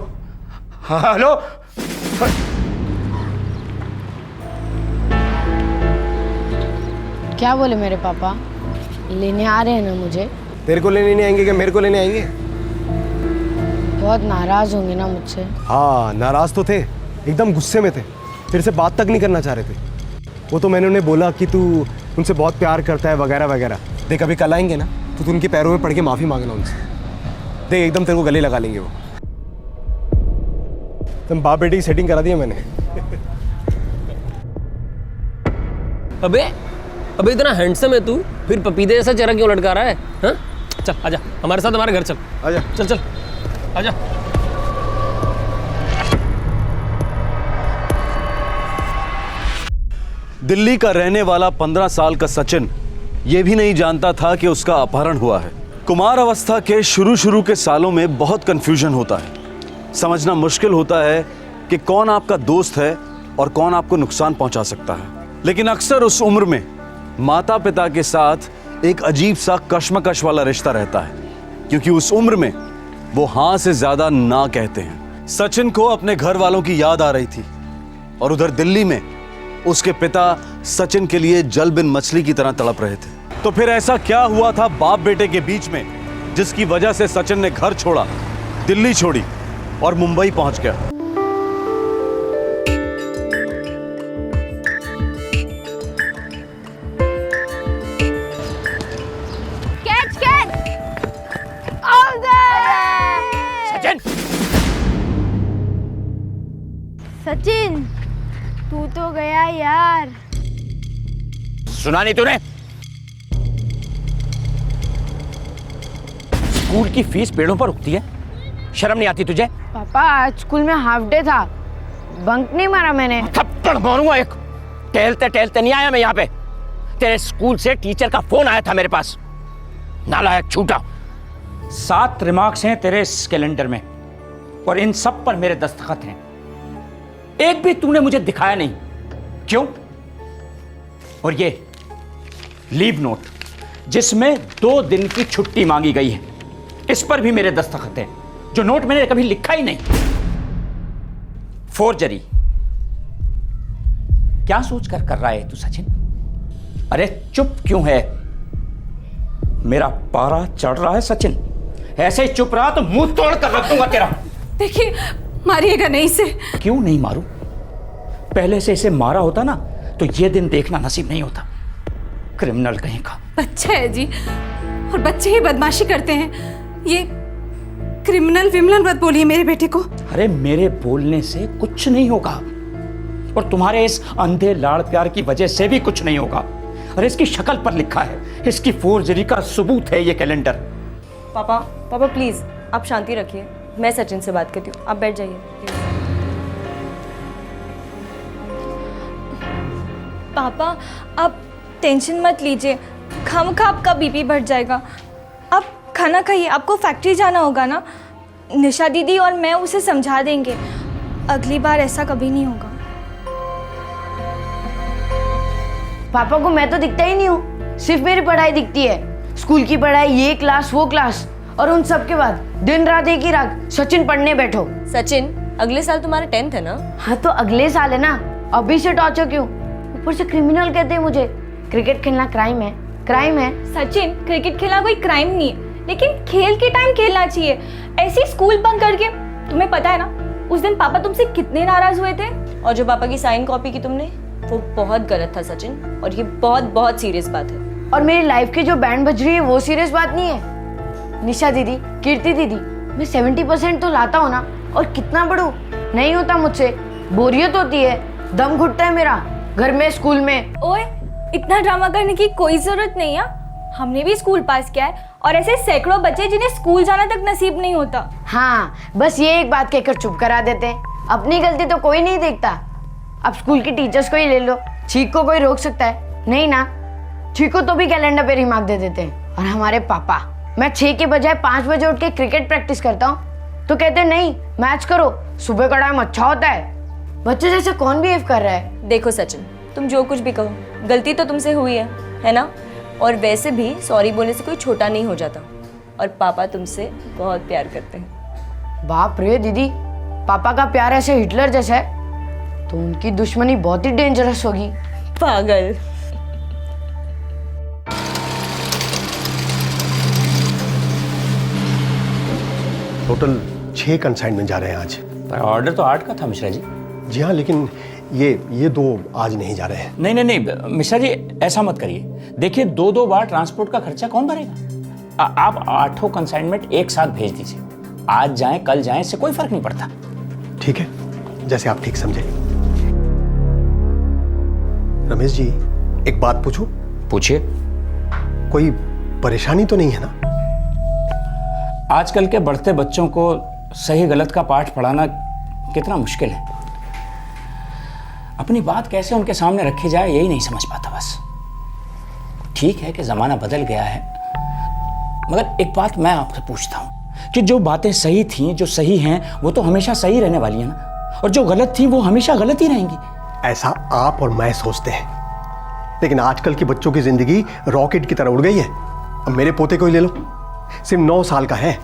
हाँ हेलो। क्या बोले मेरे पापा? लेने आ रहे हैं ना मुझे? तेरे को लेने नहीं आएंगे क्या मेरे को लेने आएंगे? बहुत नाराज होंगे ना मुझसे? हाँ नाराज तो थे, एकदम गुस्से में थे, तेरे से बात तक नहीं करना चाह रहे थे। वो तो मैंने उन्हें बोला कि तू उनसे बहुत प्यार करता है वगैरह वगैरह। देख अभी कल आएंगे ना तो तू उनके पैरों में पड़ के माफ़ी मांगना उनसे। देख एकदम तेरे को गले लगा लेंगे वो। तुम बाप बेटे की सेटिंग करा दी है मैंने। अबे इतना हैंडसम है तू, फिर पपीते जैसा चेहरा क्यों लटका रहा है? हाँ? चल आजा हमारे साथ, हमारे घर चल। आजा चल चल आजा। दिल्ली का रहने वाला 15 साल का सचिन यह भी नहीं जानता था कि उसका अपहरण हुआ है। कुमार अवस्था के शुरू के सालों में बहुत कंफ्यूजन होता है, समझना मुश्किल होता है कि कौन आपका दोस्त है और कौन आपको नुकसान पहुंचा सकता है। लेकिन अक्सर उस उम्र में माता पिता के साथ एक अजीब सा कश्मकश वाला रिश्ता रहता है, क्योंकि उस उम्र में वो हाँ से ज्यादा ना कहते हैं। सचिन को अपने घर वालों की याद आ रही थी और उधर दिल्ली में उसके पिता सचिन के लिए जल बिन मछली की तरह तड़प रहे थे। तो फिर ऐसा क्या हुआ था बाप बेटे के बीच में जिसकी वजह से सचिन ने घर छोड़ा, दिल्ली छोड़ी और मुंबई पहुंच गया? Catch catch out Sachin, Sachin तू तो गया यार। सुना नहीं तूने? स्कूल की फीस पेड़ों पर उगती है, शर्म नहीं आती तुझे? पापा आज स्कूल में हाफ डे था, बंक नहीं मारा मैंने। थप्पड़ मारूंगा एक। टहलते टहलते नहीं आया मैं यहाँ पे, तेरे स्कूल से टीचर का फोन आया था मेरे पास। नालायक झूठा। 7 रिमार्क्स हैं तेरे इस कैलेंडर में और इन सब पर मेरे दस्तखत हैं, एक भी तूने मुझे दिखाया नहीं। क्यों? और ये लीव नोट जिसमें 2 दिन की छुट्टी मांगी गई है, इस पर भी मेरे दस्तखत हैं, जो नोट मैंने कभी लिखा ही नहीं। फोर्जरी। क्या सोचकर कर रहा है तू सचिन? अरे चुप क्यों है? मेरा पारा चढ़ रहा है सचिन, ऐसे ही चुप रहा तो मुंह तोड़ कर रख दूंगा तेरा। देखिए मारिएगा नहीं इसे। क्यों नहीं मारूं? पहले से इसे मारा होता ना तो ये दिन देखना नसीब नहीं होता। क्रिमिनल कहीं का। बच्चा है जी, और बच्चे ही बदमाशी करते हैं। ये क्रिमिनल विमलन मत बोलिए मेरे बेटे को। अरे मेरे बोलने से कुछ नहीं होगा, और तुम्हारे इस अंधे लाड़ प्यार की वजह से भी कुछ नहीं होगा। अरे इसकी शक्ल पर लिखा है, इसकी फोर्जरी का सबूत है ये कैलेंडर। पापा पापा प्लीज आप शांति रखिए, मैं सचिन से बात करती हूँ, आप बैठ जाइए। पापा आप टेंशन मत लीजिए, खामखा आपका बीपी बढ़ जाएगा। आप खाना खाइए, आपको फैक्ट्री जाना होगा ना। निशा दीदी और मैं उसे समझा देंगे, अगली बार ऐसा कभी नहीं होगा। पापा को मैं तो दिखता ही नहीं हूँ, सिर्फ मेरी पढ़ाई दिखती है। स्कूल की पढ़ाई, ये क्लास वो क्लास, और उन सब के बाद दिन रात एक ही रात सचिन पढ़ने बैठो। सचिन अगले साल तुम्हारा 10th है ना? हाँ तो अगले साल है ना, अभी से टॉर्चर क्यों? ऊपर से क्रिमिनल कहते हैं मुझे। क्रिकेट खेलना क्राइम है, क्राइम है। सचिन क्रिकेट खेलना कोई क्राइम नहीं है, लेकिन खेल के टाइम खेलना चाहिए। ऐसे स्कूल बंक करके, तुम्हें पता है ना उस दिन पापा तुमसे कितने नाराज हुए थे। और जो पापा की साइन कॉपी की तुमने, वो बहुत गलत था सचिन, और ये बहुत बहुत सीरियस बात है। और मेरी लाइफ की जो बैंड बज रही है वो सीरियस बात नहीं है। निशा दीदी, कीर्ति दीदी, मैं 70% तो लाता हूँ ना, और कितना बढ़ू, नहीं होता मुझसे। बोरियत होती है, दम घुटता है मेरा, घर में स्कूल में। ओए इतना ड्रामा करने की कोई जरूरत नहीं है, हमने भी स्कूल पास किया है, और ऐसे सैकड़ों बच्चे जिन्हें स्कूल जाना तक नसीब नहीं होता। हाँ बस ये एक बात कहकर चुप करा देते हैं, अपनी गलती तो कोई नहीं देखता। अब स्कूल की टीचर्स को ही ले लो, छींक को कोई रोक सकता है? नहीं ना, छींक को तो भी कैलेंडर पे रिमार्क दे देते हैं। और हमारे पापा, मैं 6 के बजाय 5 बजे उठ के क्रिकेट प्रैक्टिस करता हूँ तो कहते नहीं मैच करो, सुबह का टाइम अच्छा होता है। बच्चे जैसे कौन बिहेव कर रहा है? देखो सचिन, तुम जो कुछ भी कहो, गलती तो तुमसे हुई है ना? और वैसे भी सॉरी बोलने से कोई छोटा नहीं हो जाता, और पापा तुमसे बहुत प्यार करते हैं। बाप रे दीदी, पापा का प्यार ऐसे हिटलर जैसा है तो उनकी दुश्मनी बहुत ही डेंजरस होगी। पागल। टोटल 6 कंसाइनमेंट जा रहे हैं आज। पर ऑर्डर तो 8 का था मिश्रा जी। जी हाँ, लेकिन ये 2 आज नहीं जा रहे हैं। नहीं मिश्रा जी, ऐसा मत करिए। देखिए 2-2 बार ट्रांसपोर्ट का खर्चा कौन भरेगा? आप 8 कंसाइनमेंट एक साथ भेज दीजिए, आज जाएं कल जाएं, इससे कोई फर्क नहीं पड़ता। ठीक है, जैसे आप ठीक समझे। रमेश जी, एक बात पूछूं? पूछिए। कोई परेशानी तो नहीं है ना? आजकल के बढ़ते बच्चों को सही गलत का पाठ पढ़ाना कितना मुश्किल है। अपनी बात कैसे उनके सामने रखी जाए यही नहीं समझ पाता बस। ठीक है कि ज़माना बदल गया है, मगर एक बात मैं आपसे पूछता हूँ कि जो बातें सही थीं, जो सही हैं, वो तो हमेशा सही रहने वाली है ना, और जो गलत थी वो हमेशा गलत ही रहेंगी। ऐसा आप और मैं सोचते हैं, लेकिन आजकल के बच्चों की जिंदगी रॉकेट की तरह उड़ गई है। अब मेरे पोते को ही ले लो, सिर्फ 9 साल का है,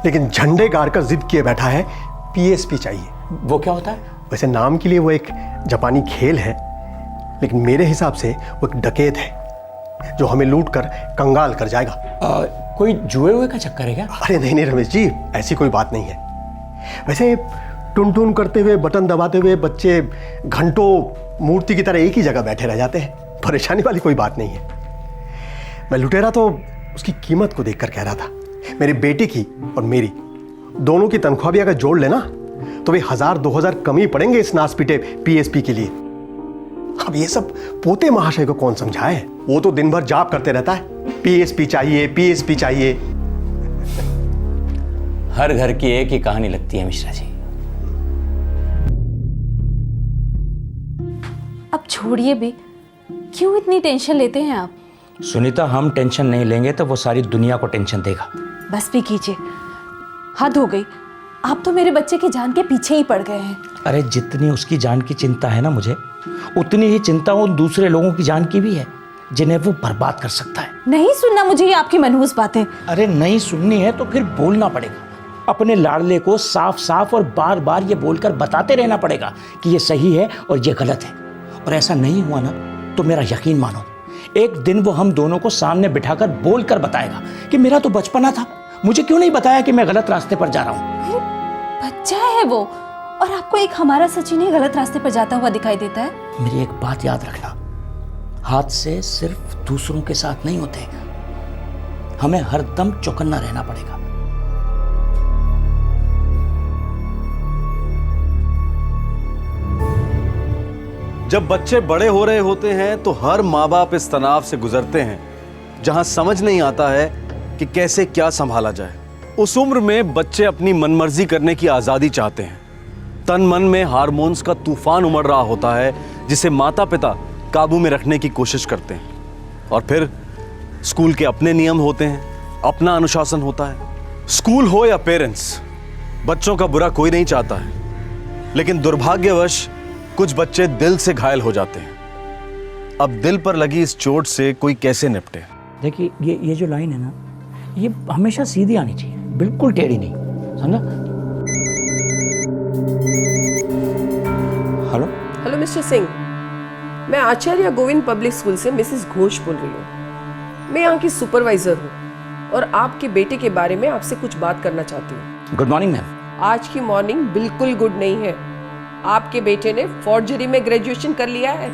लेकिन झंडे गाड़ कर जिद किए बैठा है PSP चाहिए। वो क्या होता है? वैसे नाम के लिए वो एक जापानी खेल है, लेकिन मेरे हिसाब से वो एक डकैत है जो हमें लूट कर कंगाल कर जाएगा। कोई जुए हुए का चक्कर है क्या? अरे नहीं रमेश जी, ऐसी कोई बात नहीं है। वैसे टुन टुन करते हुए, बटन दबाते हुए बच्चे घंटों मूर्ति की तरह एक ही जगह बैठे रह जाते हैं, परेशानी वाली कोई बात नहीं है। मैं लुटेरा तो उसकी कीमत को देखकर कह रहा था। मेरी बेटी की और मेरी दोनों की तनख्वाह भी अगर जोड़ लेना तो वे 1000-2000 कम ही पड़ेंगे इस नासपीटे PSP के लिए। अब ये सब पोते महाशय को कौन समझाए? वो तो दिन भर जाप करते रहता है, PSP चाहिए, PSP चाहिए। हर घर की एक ही कहानी लगती है मिश्रा जी। अब छोड़िए भी, क्यों इतनी टेंशन लेते हैं आप? सुनीता, हम टेंशन नहीं लेंगे तो वो सारी दुनिया को टेंशन देगा। बस भी कीजिए, हद हो गई। आप तो मेरे बच्चे की जान के पीछे ही पड़ गए हैं। अरे जितनी उसकी जान की चिंता है ना मुझे, उतनी ही चिंता उन दूसरे लोगों की जान की भी है जिन्हें वो बर्बाद कर सकता है। नहीं सुनना मुझे ये आपकी मनहूस बातें। अरे नहीं सुननी है तो फिर बोलना पड़ेगा। अपने लाडले को साफ साफ और बार बार ये बोलकर बताते रहना पड़ेगा कि ये सही है और ये गलत है। और ऐसा नहीं हुआ ना तो मेरा यकीन मानो, एक दिन वो हम दोनों को सामने बिठाकर बोलकर बताएगा कि मेरा तो बचपना था, मुझे क्यों नहीं बताया कि मैं गलत रास्ते पर जा रहा हूँ। बच्चा है वो, और आपको एक हमारा सचिन ही गलत रास्ते पर जाता हुआ दिखाई देता है। मेरी एक बात याद रखना, हादसे सिर्फ दूसरों के साथ नहीं होते, हमें हरदम चौकन्ना रहना पड़ेगा। जब बच्चे बड़े हो रहे होते हैं तो हर माँ बाप इस तनाव से गुजरते हैं जहां समझ नहीं आता है कि कैसे क्या संभाला जाए। उस उम्र में बच्चे अपनी मनमर्जी करने की आजादी चाहते हैं। तन मन में हार्मोन्स का तूफान उमड़ रहा होता है जिसे माता पिता काबू में रखने की कोशिश करते हैं। और फिर स्कूल के अपने नियम होते हैं, अपना अनुशासन होता है। स्कूल हो या पेरेंट्स, बच्चों का बुरा कोई नहीं चाहता है, लेकिन दुर्भाग्यवश कुछ बच्चे दिल से घायल हो जाते हैं। अब दिल पर लगी इस चोट से कोई कैसे निपटे? देखिए ये जो लाइन है ना, ये हमेशा सीधी आनी चाहिए, बिल्कुल टेढ़ी नहीं, समझा? हेलो हेलो मिस्टर सिंह, मैं आचार्य गोविंद पब्लिक स्कूल से मिसेस घोष बोल रही हूँ। मैं यहाँ की सुपरवाइजर हूँ और आपके बेटे के बारे में आपसे कुछ बात करना चाहती हूँ। Good morning ma'am. आज की मॉर्निंग बिल्कुल गुड नहीं है। आपके बेटे ने फॉर्जरी में ग्रेजुएशन कर लिया है।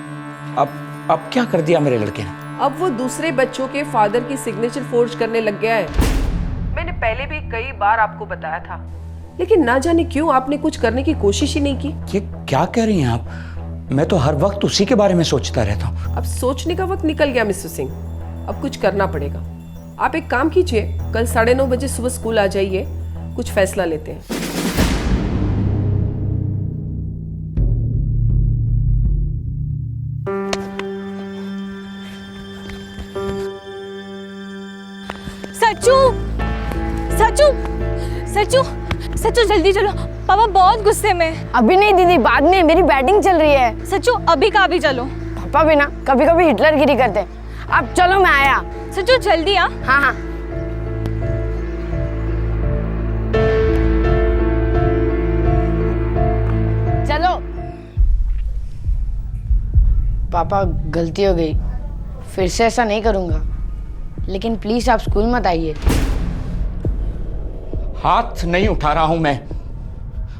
अब क्या कर दिया मेरे लड़के ने? अब वो दूसरे बच्चों के फादर की सिग्नेचर फोर्ज करने लग गया है। मैंने पहले भी कई बार आपको बताया था, लेकिन ना जाने क्यों आपने कुछ करने की कोशिश ही नहीं की। ये क्या कह रही हैं आप? मैं तो हर वक्त उसी के बारे में सोचता रहता हूँ। अब सोचने का वक्त निकल गया मिस्टर सिंह, अब कुछ करना पड़ेगा। आप एक काम कीजिए, कल 9:30 बजे सुबह स्कूल आ जाइए, कुछ फैसला लेते हैं। सच्चू सच्चू सच्चू सच्चू जल्दी चलो, पापा बहुत गुस्से में। अभी नहीं दीदी, बाद में, मेरी बैटिंग चल रही है। सच्चू अभी का अभी चलो। पापा भी ना कभी कभी हिटलर गिरी करते हैं। अब चलो, मैं आया। सच्चू जल्दी आ। हाँ हाँ। चलो। पापा गलती हो गई, फिर से ऐसा नहीं करूंगा, लेकिन प्लीज आप स्कूल मत आइए। हाथ नहीं उठा रहा हूं मैं,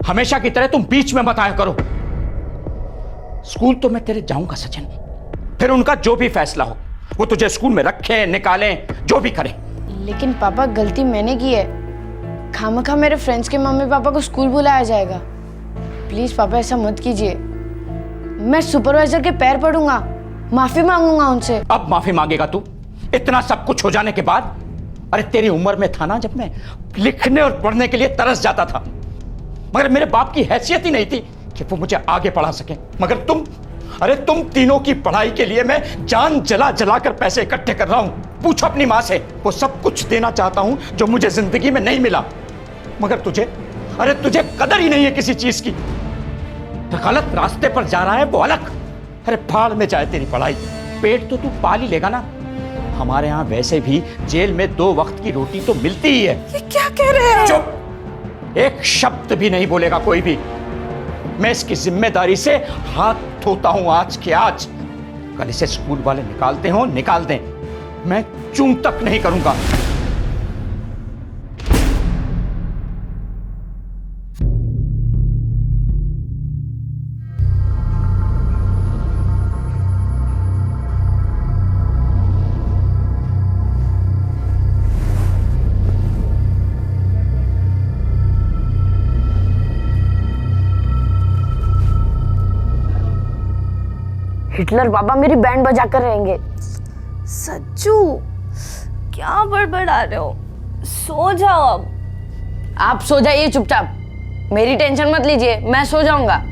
हमेशा की तरह तुम बीच में मत आया करो। स्कूल तो मैं तेरे जाऊंगा सचिन, फिर उनका जो भी फैसला हो, वो तुझे स्कूल में रखें निकालें, जो भी करें। लेकिन पापा गलती मैंने की है, खामखा मेरे फ्रेंड्स के मम्मी पापा को स्कूल बुलाया जाएगा। प्लीज पापा ऐसा मत कीजिए, मैं सुपरवाइजर के पैर पड़ूंगा, माफी मांगूंगा उनसे। अब माफी मांगेगा तू? इतना सब कुछ हो जाने के बाद? अरे तेरी उम्र में था ना जब मैं लिखने और पढ़ने के लिए तरस जाता था, मगर मेरे बाप की हैसियत ही नहीं थी कि वो मुझे आगे पढ़ा सके। मगर तुम तीनों की पढ़ाई के लिए मैं जान जला जला कर पैसे इकट्ठे कर रहा हूं। पूछो अपनी मां से, वो सब कुछ देना चाहता हूं जो मुझे जिंदगी में नहीं मिला, मगर तुझे कदर ही नहीं है किसी चीज की। गलत रास्ते पर जा रहा है वो अलग। अरे फाड़ में जाए तेरी पढ़ाई, पेट तो तू पाल ही लेगा ना। हमारे यहाँ वैसे भी जेल में 2 वक्त की रोटी तो मिलती ही है। ये क्या कह रहे हैं? चुप, एक शब्द भी नहीं बोलेगा कोई भी। मैं इसकी जिम्मेदारी से हाथ धोता हूं आज के आज। कल इसे स्कूल वाले निकालते हो निकाल दें, मैं चूं तक नहीं करूंगा। हिटलर बाबा मेरी बैंड बजा कर रहेंगे। सच्चू क्या बड़बड़ा रहे हो? सो जाओ अब। आप सो जाइए चुपचाप, मेरी टेंशन मत लीजिए, मैं सो जाऊंगा।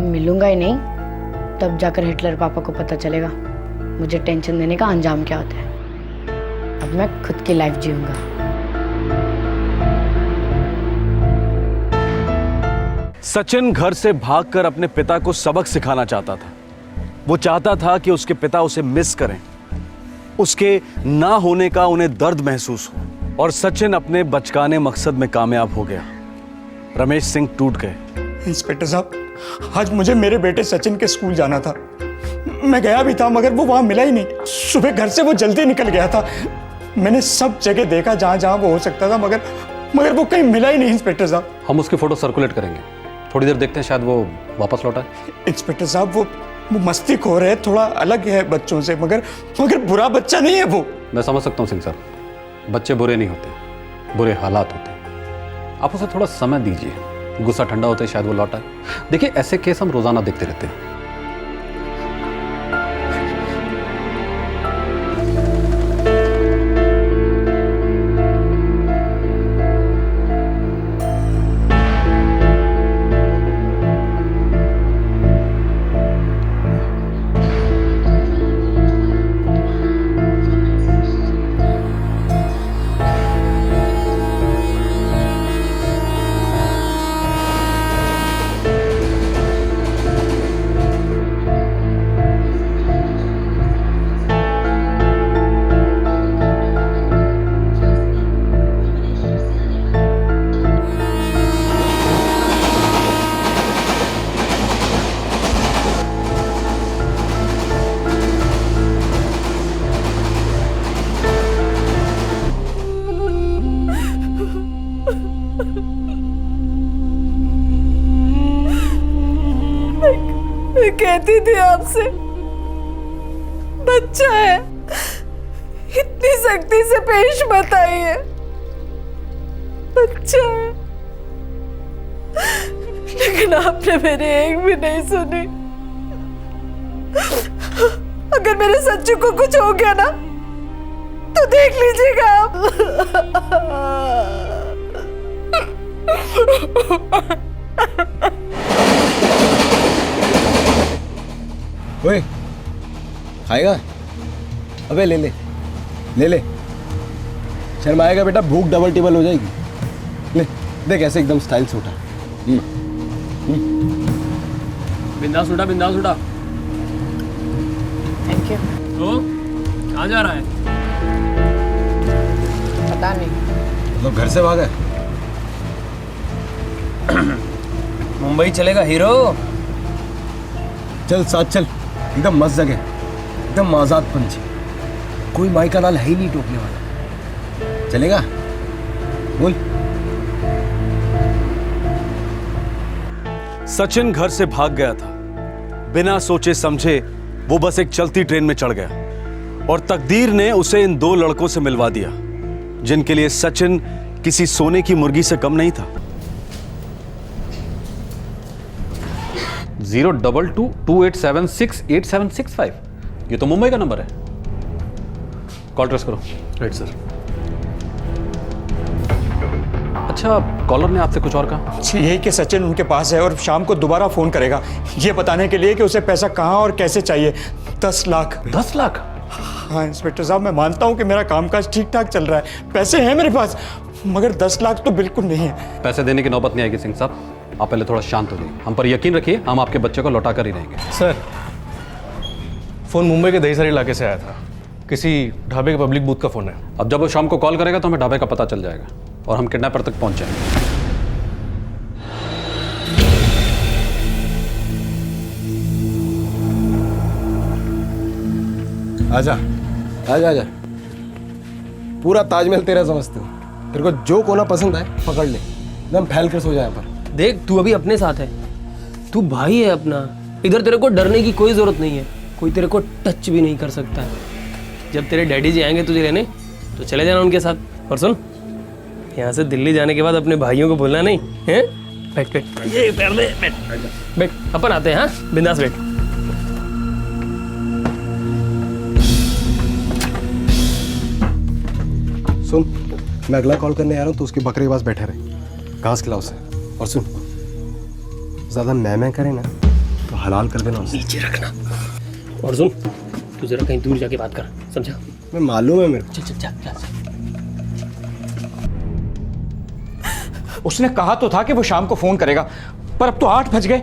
मिलूंगा ही नहीं, तब जाकर हिटलर पापा को पता चलेगा मुझे टेंशन देने का अंजाम क्या होता है। अब मैं खुद की लाइफ जीऊंगा। सचिन घर से भागकर अपने पिता को सबक सिखाना चाहता था। वो चाहता था कि उसके पिता उसे मिस करें, उसके ना होने का उन्हें दर्द महसूस हो। और सचिन अपने बचकाने मकसद में कामयाब हो गया। रमेश सिंह टूट गए। इंस्पेक्टर साहब, आज मुझे मेरे बेटे सचिन के स्कूल जाना था। मैं गया भी था मगर वो वहाँ मिला ही नहीं। सुबह घर से वो जल्दी निकल गया था। मैंने सब जगह देखा जहाँ जहाँ वो हो सकता था, मगर वो कहीं मिला ही नहीं। इंस्पेक्टर साहब, हम उसकी फ़ोटो सर्कुलेट करेंगे, थोड़ी देर देखते हैं, शायद वो वापस लौटा है। इंस्पेक्टर साहब, वो मस्ती खोर है, थोड़ा अलग है बच्चों से, मगर बुरा बच्चा नहीं है वो। मैं समझ सकता हूँ सिंह सर, बच्चे बुरे नहीं होते, बुरे हालात होते हैं। आप उसे थोड़ा समय दीजिए, गुस्सा ठंडा होता है, शायद वो लौटा है। देखिए, ऐसे केस हम रोज़ाना देखते रहते हैं। मैं कहती थी आपसे, बच्चा है, इतनी सख्ती से पेश मत आइए, बच्चा है। लेकिन आपने मेरी एक भी नहीं सुनी। अगर मेरे सच्चू को कुछ हो गया ना, तो देख लीजिएगा आप। ओए, खाएगा? अबे ले ले ले ले, शर्माएगा बेटा, भूख डबल टेबल हो जाएगी। ले देख, ऐसे एकदम स्टाइल से उठा। बिंदास उठा, बिंदास उठा। Thank you. तो कहाँ जा रहा है? पता नहीं। मतलब घर से भागा है? मुंबई चलेगा हीरो। चल साथ चल, एकदम मस्त जगह, एकदम आजाद पंछी, कोई माई का लाल है ही नहीं टोकने वाला। चलेगा? बोल। सचिन घर से भाग गया था। बिना सोचे समझे वो बस एक चलती ट्रेन में चढ़ गया और तकदीर ने उसे इन दो लड़कों से मिलवा दिया, जिनके लिए सचिन किसी सोने की मुर्गी से कम नहीं था। 02228768765, ये तो मुंबई का नंबर है। कॉल ट्रेस करो। Right sir. अच्छा, कॉलर ने आपसे कुछ और कहा? यही कि सचिन उनके पास है और शाम को दोबारा फोन करेगा, ये बताने के लिए कि उसे पैसा कहाँ और कैसे चाहिए। 10 लाख। 10 लाख? हाँ इंस्पेक्टर साहब, मैं मानता हूँ कि मेरा कामकाज ठीक ठाक चल रहा है, पैसे हैं मेरे पास, मगर 10 लाख तो बिल्कुल नहीं है। पैसे देने की नौबत नहीं आएगी सिंह साहब, आप पहले थोड़ा शांत हो जाइए। हम पर यकीन रखिए, हम आपके बच्चे को लौटा कर ही रहेंगे। सर, फोन मुंबई के दहीसर इलाके से आया था, किसी ढाबे के पब्लिक बूथ का फोन है। अब जब वो शाम को कॉल करेगा तो हमें ढाबे का पता चल जाएगा और हम किडनैपर तक पहुंच जाएंगे। आजा आजा आजा, पूरा ताजमहल तेरा समझते हो। तेरे को जो कोना पसंद आए पकड़ ले, एकदम फैल कर सो जाए पर। देख, तू अभी अपने साथ है, तू भाई है अपना। इधर तेरे को डरने की कोई जरूरत नहीं है, कोई तेरे को टच भी नहीं कर सकता है। जब तेरे डैडी जी आएंगे तुझे लेने, तो चले जाना उनके साथ। और सुन, यहाँ से दिल्ली जाने के बाद अपने भाइयों को भूलना नहीं है। बैठ बैठ, ये पैर ले, बैठ बैठ, अपन आते हैं। हाँ, बिंदास बैठ। सुन, मैं अगला कॉल करने आ रहा हूँ, तो उसके बकरे के पास बैठे रहे, घास खिलाओ उसे। और सुन, ज्यादा मैं करे ना तो हलाल कर देना उसे। नीचे रखना। और सुन, तू जरा कहीं दूर जाके बात कर, समझा? मैं मालूम है मेरे को। चल चल चल चल। उसने कहा तो था कि वो शाम को फोन करेगा, पर अब तो 8 बज गए।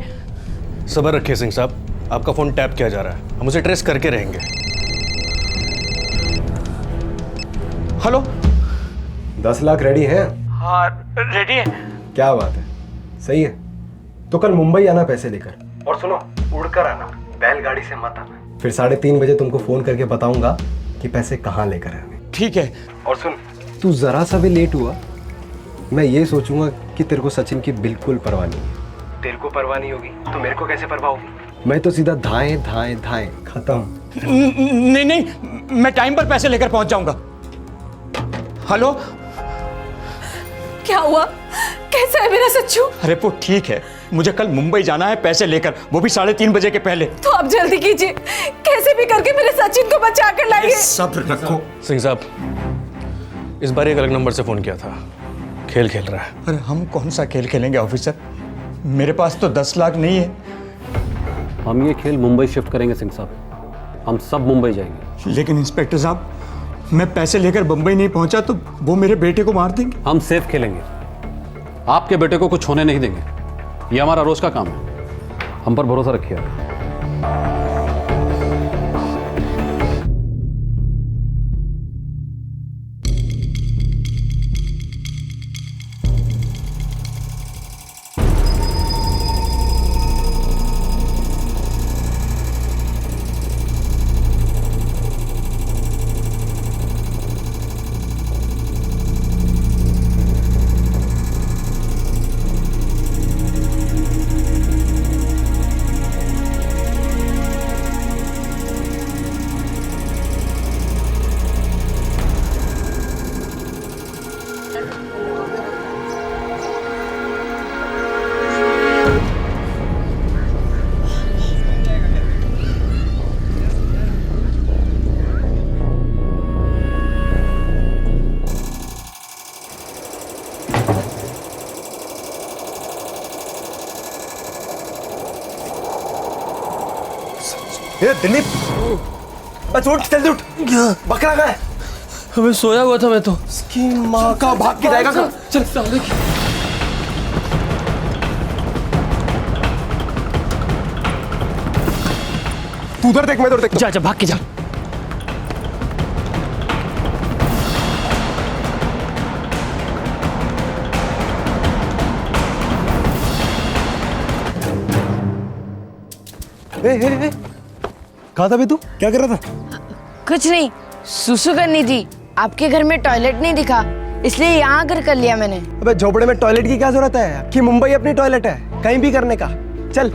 सब्र रखिए सिंह साहब, आपका फोन टैप किया जा रहा है, हम उसे ट्रेस करके रहेंगे। हेलो। 10 लाख रेडी है? हाँ रेडी है। क्या बात है, सही है। तो कल मुंबई आना पैसे लेकर, और सुनो उड़कर आना, बैलगाड़ी से मत आना। फिर 3:30 बजे तुमको फोन करके बताऊंगा कि पैसे कहाँ लेकर आने। ठीक है। और सुन, तू जरा सा भी लेट हुआ, मैं ये सोचूंगा कि तेरे को सचिन की बिल्कुल परवाह नहीं है। तेरे को परवाह नहीं होगी तो मेरे को कैसे परवाह होगी? मैं तो सीधा धाएं धाएं धाएं खत्म। नहीं नहीं, मैं टाइम पर पैसे लेकर पहुंच जाऊंगा। हेलो। क्या हुआ? कैसा है मेरा सच्चू? अरे वो ठीक है, मुझे कल मुंबई जाना है पैसे लेकर, वो भी 3:30 बजे के पहले। तो आप जल्दी कीजिए, कैसे भी करके मेरे सचिन को बचा कर लाइए। सब्र रखो। सिंह साहब, इस बार एक अलग नंबर से फोन किया था, खेल खेल रहा है। अरे हम कौन सा खेल खेलेंगे ऑफिसर, मेरे पास तो 10 लाख नहीं है। हम ये खेल मुंबई शिफ्ट करेंगे सिंह साहब, हम सब मुंबई जाएंगे। लेकिन इंस्पेक्टर साहब, मैं पैसे लेकर मुंबई नहीं पहुंचा तो वो मेरे बेटे को मार देंगे। हम सेफ खेलेंगे, आपके बेटे को कुछ होने नहीं देंगे, ये हमारा रोज का काम है, हम पर भरोसा रखिए। ये दिलीप, बस उठ, जल्दी उठ। बकरा कहाँ है? अबे सोया हुआ था मैं तो। इसकी माँ का, भाग के जाएगा कहाँ? चल साले की। तू उधर देख, मैं उधर देख। जा जा, भाग के जा। कहाँ था बे तू? क्या कर रहा था? कुछ नहीं, सुसु करनी थी। आपके घर में टॉयलेट नहीं दिखा, इसलिए यहाँ आकर कर लिया मैंने। अबे झोपड़े में टॉयलेट की क्या जरूरत है कि मुंबई अपनी टॉयलेट है, कहीं भी करने का। चल।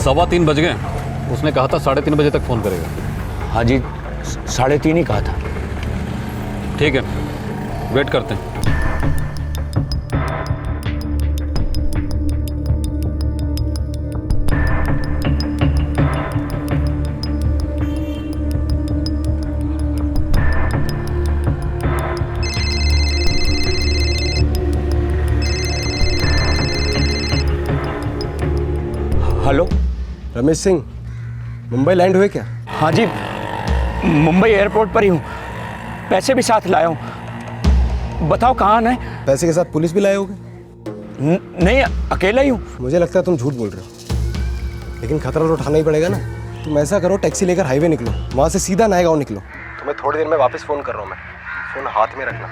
सवा 3 बज गए, उसने कहा था 3:30 बजे तक फोन करेगा। हाँ जी, 3:30 ही कहा था। ठीक है, वेट करते हैं। हेलो। रमेश सिंह, मुंबई लैंड हुए क्या? हाँ जी, मुंबई एयरपोर्ट पर ही हूँ, पैसे भी साथ लाया हूँ। बताओ कहाँ आना है? पैसे के साथ पुलिस भी लाए होगे? नहीं, अकेला ही हूँ। मुझे लगता है तुम झूठ बोल रहे हो, लेकिन खतरा तो उठाना ही पड़ेगा ना। तुम ऐसा करो, टैक्सी लेकर हाईवे निकलो, वहाँ से सीधा नायगांव निकलो। तुम्हें थोड़ी देर में वापस फ़ोन कर रहा हूँ मैं, फ़ोन हाथ में रखना।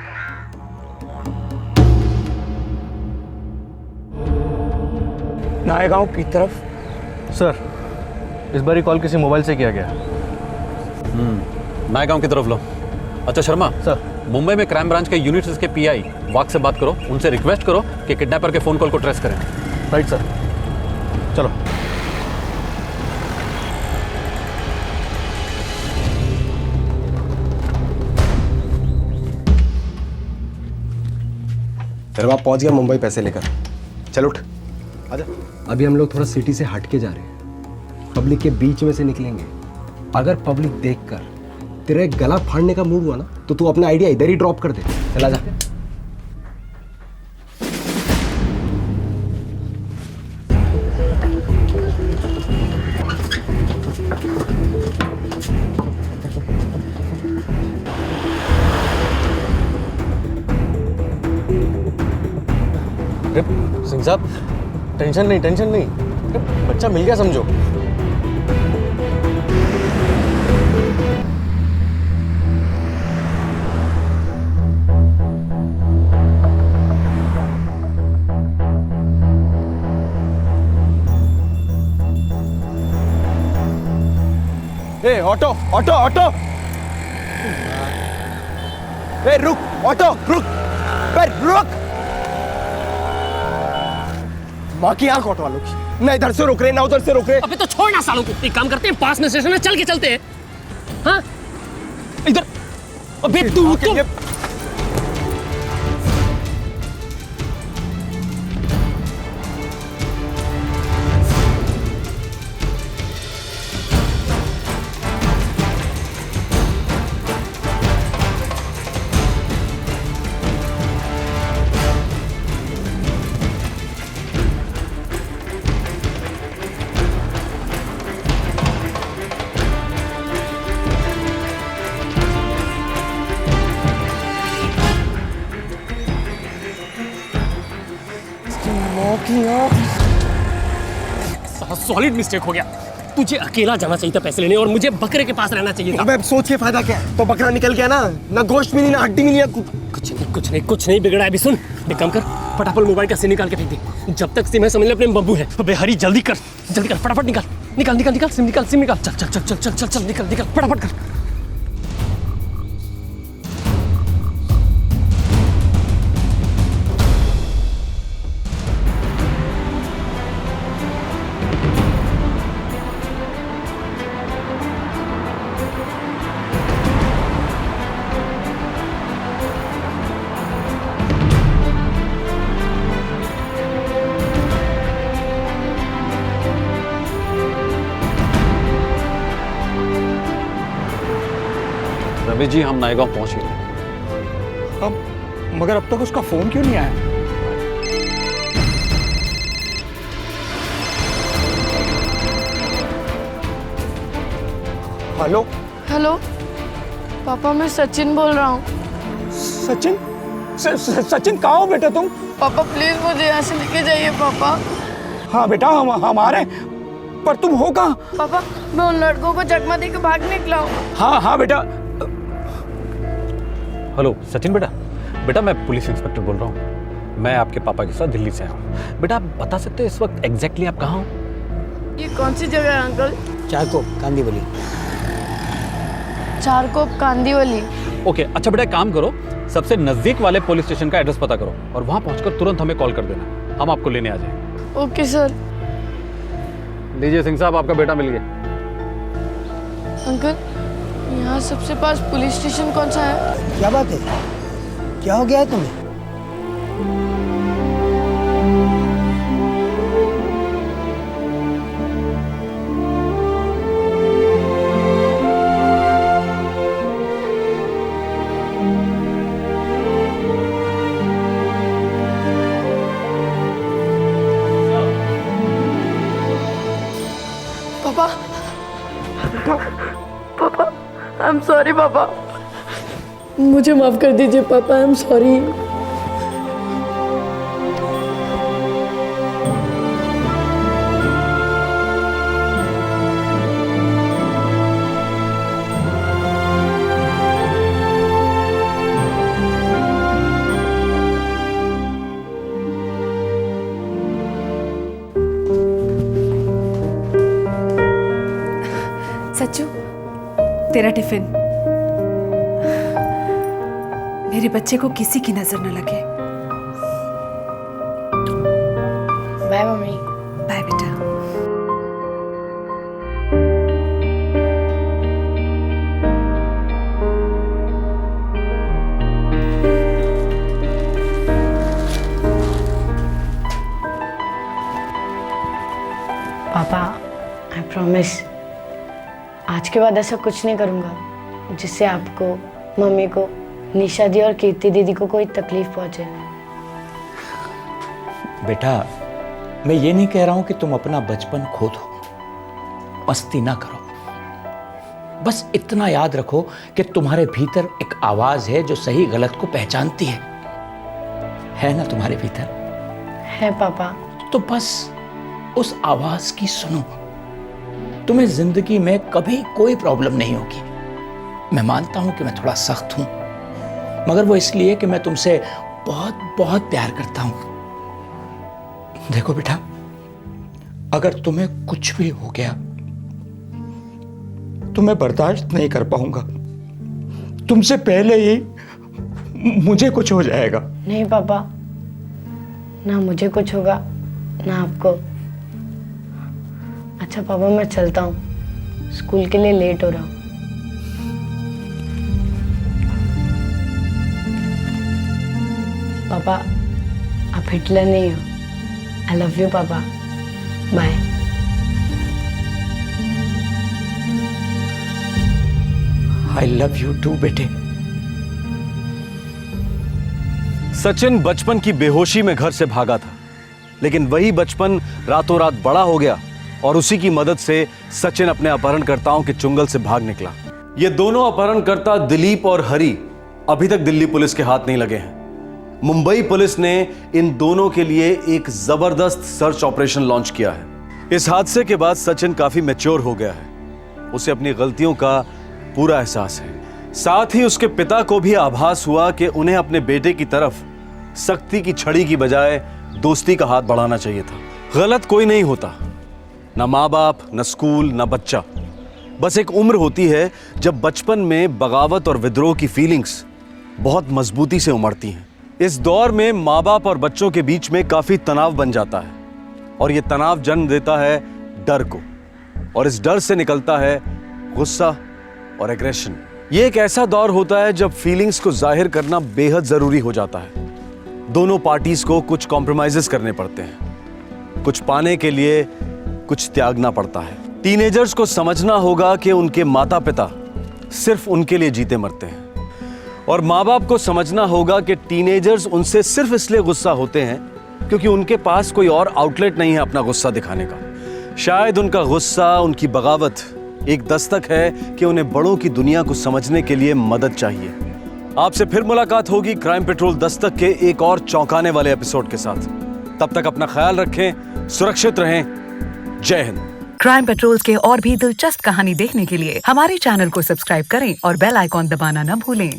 नायगांव की तरफ? सर, इस बार कॉल किसी मोबाइल से किया गया। नायगांव की तरफ लो। अच्छा शर्मा सर, मुंबई में क्राइम ब्रांच के यूनिट्स के पीआई वाक से बात करो, उनसे रिक्वेस्ट करो कि किडनैपर के फोन कॉल को ट्रेस करें। राइट सर, चलो। तेरे बाप पहुंच गया मुंबई पैसे लेकर। चल उठ, आजा। अभी हम लोग थोड़ा सिटी से हट के जा रहे हैं, पब्लिक के बीच में से निकलेंगे। अगर पब्लिक देखकर तेरा एक गला फाड़ने का मूड हुआ ना, तो तू अपना आइडिया इधर ही ड्रॉप कर दे। चला जा। सिंह साहब, टेंशन नहीं, बच्चा मिल गया समझो। ए ऑटो ऑटो ऑटो, ए रुक, ऑटो रुक, ए रुक। माँ की आंख ऑटो वालों की, ना इधर से रोक रहे ना उधर से रोक रहे। अबे तो छोड़ ना सालों को, एक काम करते हैं, पास में स्टेशन है, चल के चलते हैं। हाँ इधर, अबे तू सॉलिड मिस्टेक हो गया। तुझे अकेला जाना चाहिए था पैसे लेने, और मुझे बकरे के पास रहना चाहिए था। अबे सोच के फायदा क्या है? तो बकरा निकल गया ना गोश्त मिली ना हड्डी मिली। कुछ नहीं बिगड़ा है। अभी सुन, एक काम कर, फटाफट मोबाइल का सिम निकाल के फेंक दे। जब तक सिम है समझ ले अपने बब्बू है। अबे हरी जल्दी कर, फटाफट निकाल सिम निकाल। चल निकाल फटाफट कर। रवि जी, हम नायगांव पहुंच गए। मगर अब तक उसका फोन क्यों नहीं आया? हेलो हेलो पापा, मैं सचिन बोल रहा हूँ। सचिन? सचिन कहाँ हो बेटा तुम? पापा प्लीज मुझे यहाँ से लेके जाइए पापा। हाँ बेटा, हम आ रहे हैं, पर तुम हो कहाँ? पापा मैं उन लड़कों को चकमा दे के भाग निकला हूँ। हाँ बेटा। हेलो सचिन बेटा मैं पुलिस इंस्पेक्टर बोल रहा हूँ। मैं आपके पापा के साथ दिल्ली से आया हूँ। बेटा आप बता सकते हैं इस वक्त एग्जैक्टली आप कहाँ हो? ये कौन सी जगह है अंकल? चारकोप कांदीवली। चारकोप कांदीवली। ओके, अच्छा बेटा एक काम करो, सबसे नजदीक वाले पुलिस स्टेशन का एड्रेस पता करो और वहां पहुंचकर तुरंत हमें कॉल कर देना, हम आपको लेने आ जाएंगे। Okay sir. लीजिए सिंह साहब, आपका बेटा मिल गया। अंकल यहाँ सबसे पास पुलिस स्टेशन कौन सा है? क्या बात है, क्या हो गया है तुम्हें? पापा आई एम सॉरी पापा, मुझे माफ कर दीजिए पापा, आई एम सॉरी। सच्चू, तेरा टिफिन। मेरे बच्चे को किसी की नजर न लगे। Bye mummy. बाय बेटा। प्रॉमिस आज के बाद ऐसा कुछ नहीं करूँगा जिससे आपको, मम्मी को, निशा दी और कीर्ति दीदी को कोई तकलीफ पहुँचे। बेटा, मैं ये नहीं कह रहा हूं कि तुम अपना बचपन खो दो, मस्ती ना करो। बस इतना याद रखो कि तुम्हारे भीतर एक आवाज है जो सही गलत को पहचानती है ना तुम्हारे भीतर? है पापा। तो बस उस आवाज की सुनो, तुम्हें जिंदगी में कभी कोई प्रॉब्लम नहीं होगी। मैं मानता हूं कि मैं थोड़ा सख्त हूं, मगर वो इसलिए कि मैं तुमसे बहुत बहुत प्यार करता हूं। देखो बेटा, अगर तुम्हें कुछ भी हो गया तो मैं बर्दाश्त नहीं कर पाऊंगा। तुमसे पहले ही मुझे कुछ हो जाएगा। नहीं पापा, ना मुझे कुछ होगा ना आपको। अच्छा पापा, मैं चलता हूँ, स्कूल के लिए लेट हो रहा हूँ। पापा, आप हिटलर नहीं हो। I love you papa, bye. I love you too बेटे। सचिन बचपन की बेहोशी में घर से भागा था, लेकिन वही बचपन रातों रात बड़ा हो गया और उसी की मदद से सचिन अपने अपहरणकर्ताओं के चुंगल से भाग निकला। ये दोनों अपहरणकर्ता दिलीप और हरी अभी तक दिल्ली पुलिस के हाथ नहीं लगे हैं। मुंबई पुलिस ने इन दोनों के लिए एक जबरदस्त सर्च ऑपरेशन लॉन्च किया है। इस हादसे के बाद सचिन काफी मैच्योर हो गया है। उसे अपनी गलतियों का पूरा एहसास है। साथ ही उसके पिता को भी आभास हुआ कि उन्हें अपने बेटे की तरफ सख्ती की छड़ी की बजाय दोस्ती का हाथ बढ़ाना चाहिए था। गलत कोई नहीं होता, ना माँ बाप, ना स्कूल, ना बच्चा। बस एक उम्र होती है जब बचपन में बगावत और विद्रोह की फीलिंग्स बहुत मजबूती से उमड़ती हैं। इस दौर में माँ बाप और बच्चों के बीच में काफी तनाव बन जाता है और यह तनाव जन्म देता है डर को, और इस डर से निकलता है गुस्सा और एग्रेशन। ये एक ऐसा दौर होता है जब फीलिंग्स को जाहिर करना बेहद जरूरी हो जाता है। दोनों पार्टीज को कुछ कॉम्प्रोमाइजेस करने पड़ते हैं, कुछ पाने के लिए कुछ त्यागना पड़ता है। टीनेजर्स को समझना होगा कि उनके माता पिता सिर्फ उनके लिए जीते मरते हैं, और माँ बाप को समझना होगा कि टीनेजर्स उनसे सिर्फ इसलिए गुस्सा होते हैं क्योंकि उनके पास कोई और आउटलेट नहीं है अपना गुस्सा दिखाने का। शायद उनका गुस्सा, उनकी बगावत एक दस्तक है कि उन्हें बड़ों की दुनिया को समझने के लिए मदद चाहिए। आपसे फिर मुलाकात होगी क्राइम पेट्रोल दस्तक के एक और चौंकाने वाले एपिसोड के साथ। तब तक अपना ख्याल रखें, सुरक्षित रहें। जय हिंद। क्राइम पेट्रोल के और भी दिलचस्प कहानी देखने के लिए हमारे चैनल को सब्सक्राइब करें और बेल आइकॉन दबाना न भूलें।